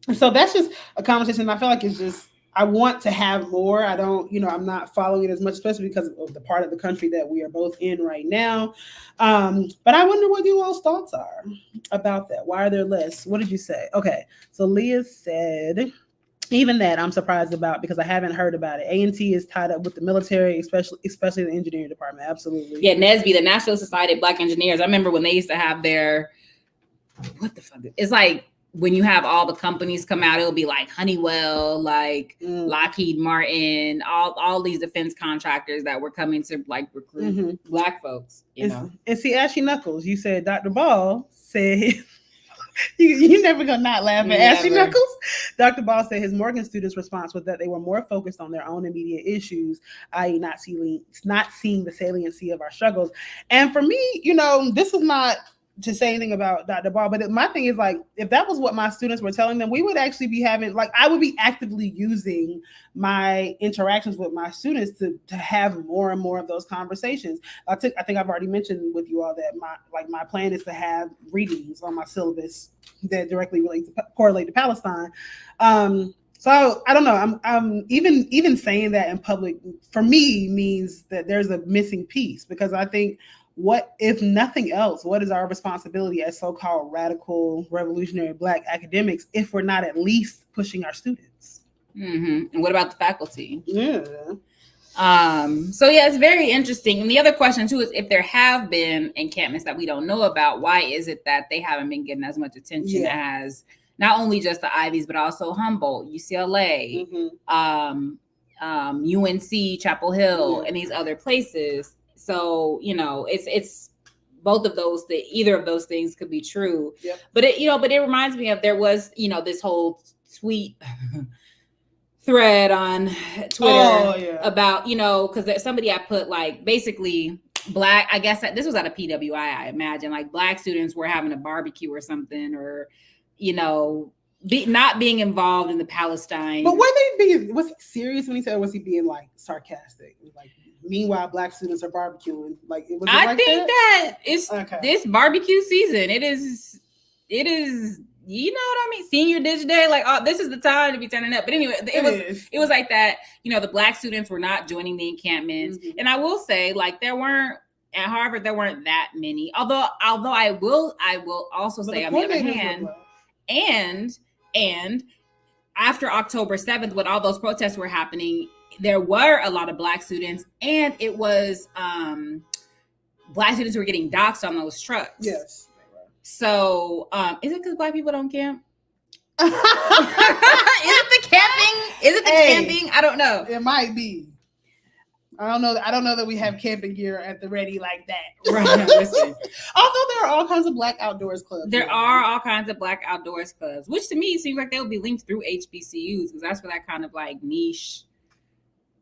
And so that's just a conversation. I feel like it's just, I want to have more. I don't, I'm not following it as much, especially because of the part of the country that we are both in right now. But I wonder what you all's thoughts are about that. Why are there less? What did you say? Okay, so Leah said, even that I'm surprised about because I haven't heard about it. A&T is tied up with the military, especially the engineering department. Absolutely. Yeah, NSBE, the National Society of Black Engineers. I remember when they used to have their, what the fuck? It's like when you have all the companies come out, it'll be like Honeywell, like Lockheed Martin, all these defense contractors that were coming to like recruit Black folks. And see, Ashley Knuckles, you said Dr. Ball said. You never gonna not laugh at Ashley Knuckles. Dr. Ball said his Morgan students' response was that they were more focused on their own immediate issues, i.e. not seeing the saliency of our struggles. And for me, this is not to say anything about Dr. Ball, but my thing is like, if that was what my students were telling them, we would actually be having, like, I would be actively using my interactions with my students to have more and more of those conversations. I think I've already mentioned with you all that my plan is to have readings on my syllabus that directly correlate to Palestine. So I don't know. I'm even saying that in public for me means that there's a missing piece, because I think, what, if nothing else, what is our responsibility as so-called radical revolutionary Black academics if we're not at least pushing our students? And what about the faculty? Yeah. So yeah, it's very interesting. And the other question too is, if there have been encampments that we don't know about, why is it that they haven't been getting as much attention as not only just the Ivies, but also Humboldt, UCLA, UNC, Chapel Hill, and these other places. So, it's both of those, either of those things could be true. Yep. But it reminds me of, there was, this whole tweet thread on Twitter about, because somebody I put, like, basically Black, I guess this was at a PWI, I imagine, like Black students were having a barbecue or something, or, not being involved in the Palestine. But was he serious when he said, or was he being like sarcastic? Like, meanwhile, Black students are barbecuing. Like, I think that it's this barbecue season. It is, you know what I mean? Senior Dig Day, like, oh, this is the time to be turning up. But anyway, it was like that, the Black students were not joining the encampments. And I will say, like, at Harvard, there weren't that many. Although I will also say, on the other hand, and after October 7th, when all those protests were happening, there were a lot of Black students, and it was Black students who were getting doxxed on those trucks. Yes. So, is it because Black people don't camp? Is it the camping? Is it the camping? I don't know. It might be. I don't know that we have camping gear at the ready like that. Right. Listen. Although there are all kinds of Black outdoors clubs. There are all kinds of Black outdoors clubs, which to me seems like they would be linked through HBCUs, because that's where that kind of like niche.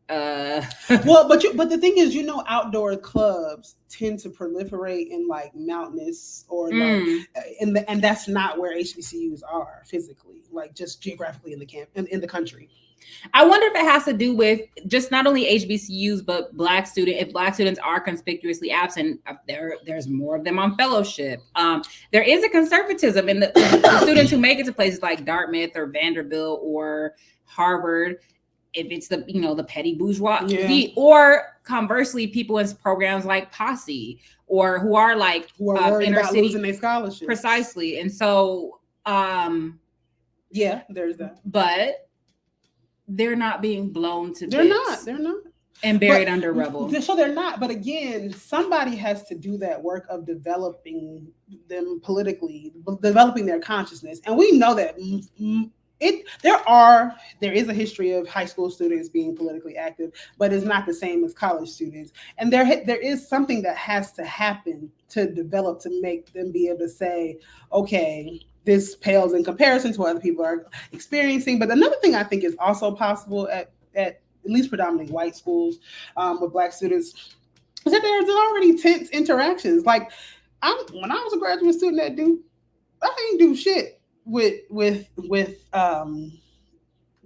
Well, but the thing is, outdoor clubs tend to proliferate in like mountainous or like, and that's not where HBCUs are physically, like just geographically in the country. I wonder if it has to do with just not only HBCUs, but if Black students are conspicuously absent, there's more of them on fellowship. There is a conservatism in the students who make it to places like Dartmouth or Vanderbilt or Harvard. If it's the petty bourgeoisie, or conversely, people in programs like Posse, or who are worried inner about city, losing their scholarships. Precisely. And so, there's that. But they're not being blown to They're bits. They're not. And buried under rubble. So they're not. But again, somebody has to do that work of developing them politically, developing their consciousness. And we know that there is a history of high school students being politically active, but it's not the same as college students. And there is something that has to happen to develop to make them be able to say, okay, this pales in comparison to what other people are experiencing. But another thing I think is also possible at least predominantly white schools with Black students is that there's already tense interactions. Like when I was a graduate student at Duke, I didn't do shit with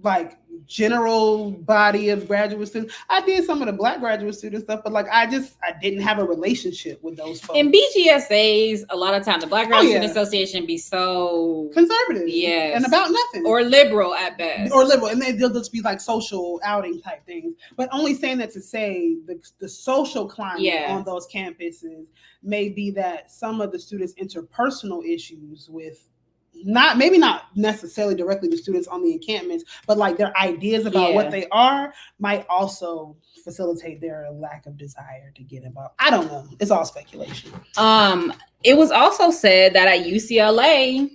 like general body of graduate students. I did some of the Black graduate student stuff, but like I didn't have a relationship with those folks. In BGSAs, a lot of time the Black Graduate Student Association be so conservative, yes, and about nothing, or liberal at best, and they'll just be like social outing type things. But only saying that to say the social climate on those campuses may be that some of the students' interpersonal issues with maybe not necessarily directly to students on the encampments, but like their ideas about what they are might also facilitate their lack of desire to get involved. I don't know. It's all speculation. It was also said that at UCLA,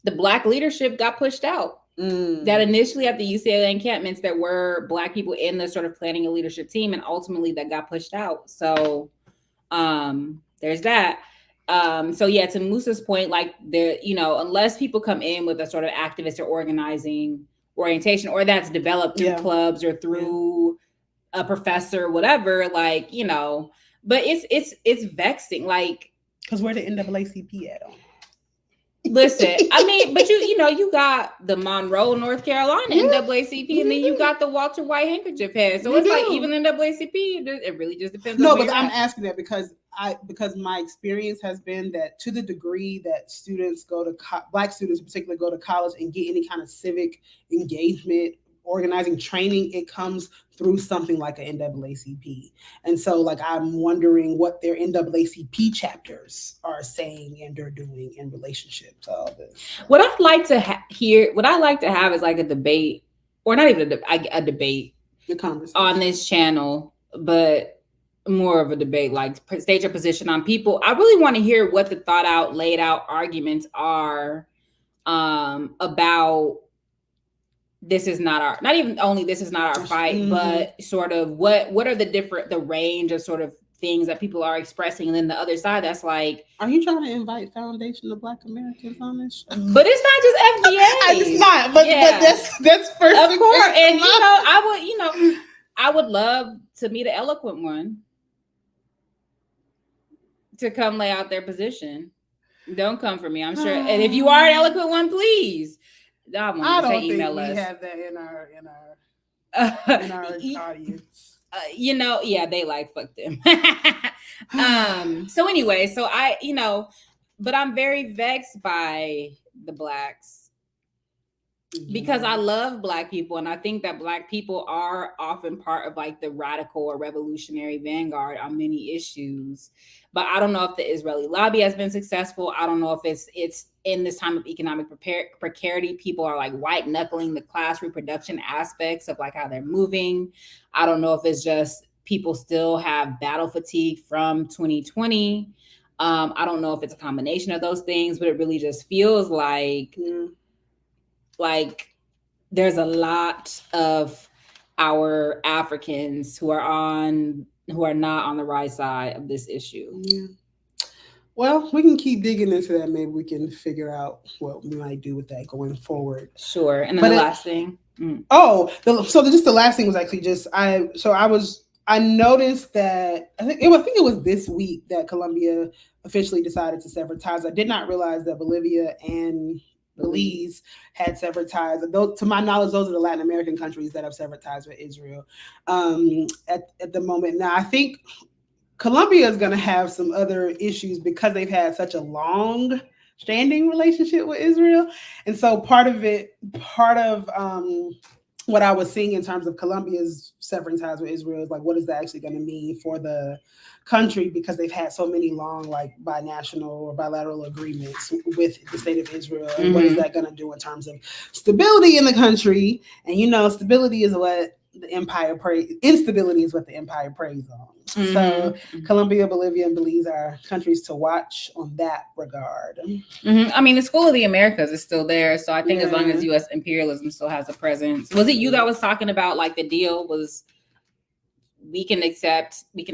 the Black leadership got pushed out. That initially at the UCLA encampments, there were Black people in the sort of planning a leadership team, and ultimately that got pushed out. So there's that. So yeah, to Musa's point, like unless people come in with a sort of activist or organizing orientation, or that's developed through clubs or through a professor, whatever, but it's vexing, like, because where the NAACP at on? Listen, I mean, but you got the Monroe, North Carolina NAACP, and then you got the Walter White handkerchief head. So it's like even the NAACP, it really just depends. No, but I'm asking that because my experience has been that to the degree that students Black students in particular go to college and get any kind of civic engagement, organizing training, it comes through something like an NAACP. And so like I'm wondering what their NAACP chapters are saying and are doing in relationship to all this. What I'd like to have is like a debate, or not even a debate, the conversation on this channel, but more of a debate, like state your position on people. I really want to hear what the thought out, laid out arguments are about this is not our, not even only this is not our fight, but sort of what are the range of sort of things that people are expressing, and then the other side that's like, are you trying to invite Foundation of Black Americans on this show? But it's not just FBA. It's not, but that's first. Of course, and I would love to meet an eloquent one to come lay out their position. Don't come for me, I'm sure. And if you are an eloquent one, please. I don't think we have that in our audience. They like fuck them. So anyway, so but I'm very vexed by the Blacks because I love Black people, and I think that Black people are often part of like the radical or revolutionary vanguard on many issues. But I don't know if the Israeli lobby has been successful. I don't know if it's in this time of economic precarity, people are like white knuckling the class reproduction aspects of like how they're moving. I don't know if it's just people still have battle fatigue from 2020. I don't know if it's a combination of those things, but it really just feels like there's a lot of our Africans who are not on the right side of this issue. Yeah. Well, we can keep digging into that. Maybe we can figure out what we might do with that going forward. Sure. And then the last thing. Just the last thing was actually just I noticed that I think it was this week that Colombia officially decided to sever ties. I did not realize that Bolivia and Belize had severed ties. To my knowledge, those are the Latin American countries that have severed ties with Israel at the moment. Now, I think Colombia is going to have some other issues because they've had such a long standing relationship with Israel. And so part of what I was seeing in terms of Colombia's severing ties with Israel is like, what is that actually going to mean for the country, because they've had so many long like binational or bilateral agreements with the state of Israel. And what is that going to do in terms of stability in the country? And stability is what the empire instability is what the empire preys on. So Colombia, Bolivia, and Belize are countries to watch on that regard. I mean, the School of the Americas is still there, so I think as long as U.S. imperialism still has a presence. Was it you that was talking about like the deal was we can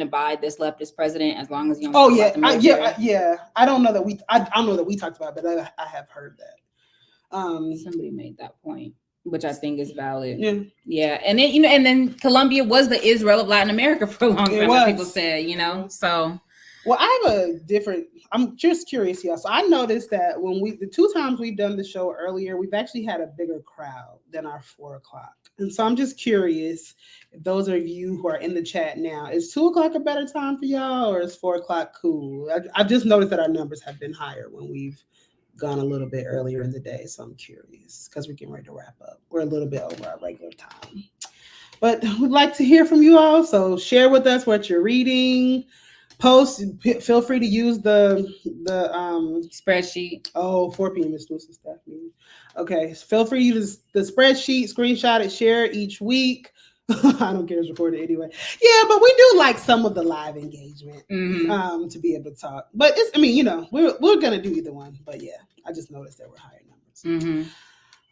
abide this leftist president as long as you don't. Oh yeah, I don't know that we talked about it, but I have heard that. Somebody made that point, which I think is valid. Yeah. And then, and then Colombia was the Israel of Latin America for a long time, as people said, so. Well, I'm just curious, y'all. So I noticed that the 2 times we've done the show earlier, we've actually had a bigger crowd than our 4:00. And so I'm just curious if those of you who are in the chat now, is 2:00 a better time for y'all, or is 4:00 cool? I've just noticed that our numbers have been higher when we've gone a little bit earlier in the day. So I'm curious because we're getting ready to wrap up. We're a little bit over our regular time, but we'd like to hear from you all. So share with us what you're reading. Post. Feel free to use the spreadsheet. 4 p.m. exclusive staff meeting. Okay. Feel free to use the spreadsheet, screenshot it, share it each week. I don't care, it's recorded anyway. Yeah, but we do like some of the live engagement to be able to talk. But we're gonna do either one. But yeah, I just noticed there were higher numbers.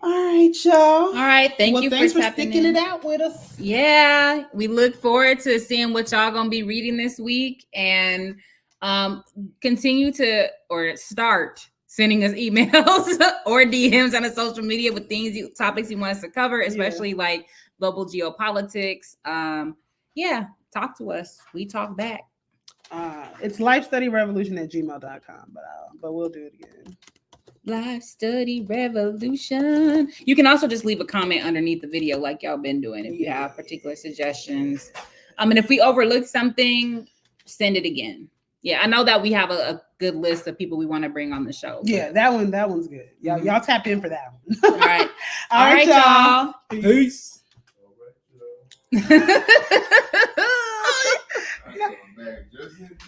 All right, y'all. All right, thanks for sticking it out with us. Yeah, we look forward to seeing what y'all gonna be reading this week, and continue to or start sending us emails or DMs on the social media with topics you want us to cover, especially like global geopolitics. Talk to us. We talk back. It's lifestudyrevolution@gmail.com, but we'll do it again. Life Study Revolution. You can also just leave a comment underneath the video like y'all been doing if you have particular suggestions. And if we overlooked something, send it again. Yeah, I know that we have a good list of people we want to bring on the show. Yeah, that one's good. Y'all tap in for that one. All right. All right, y'all. Peace.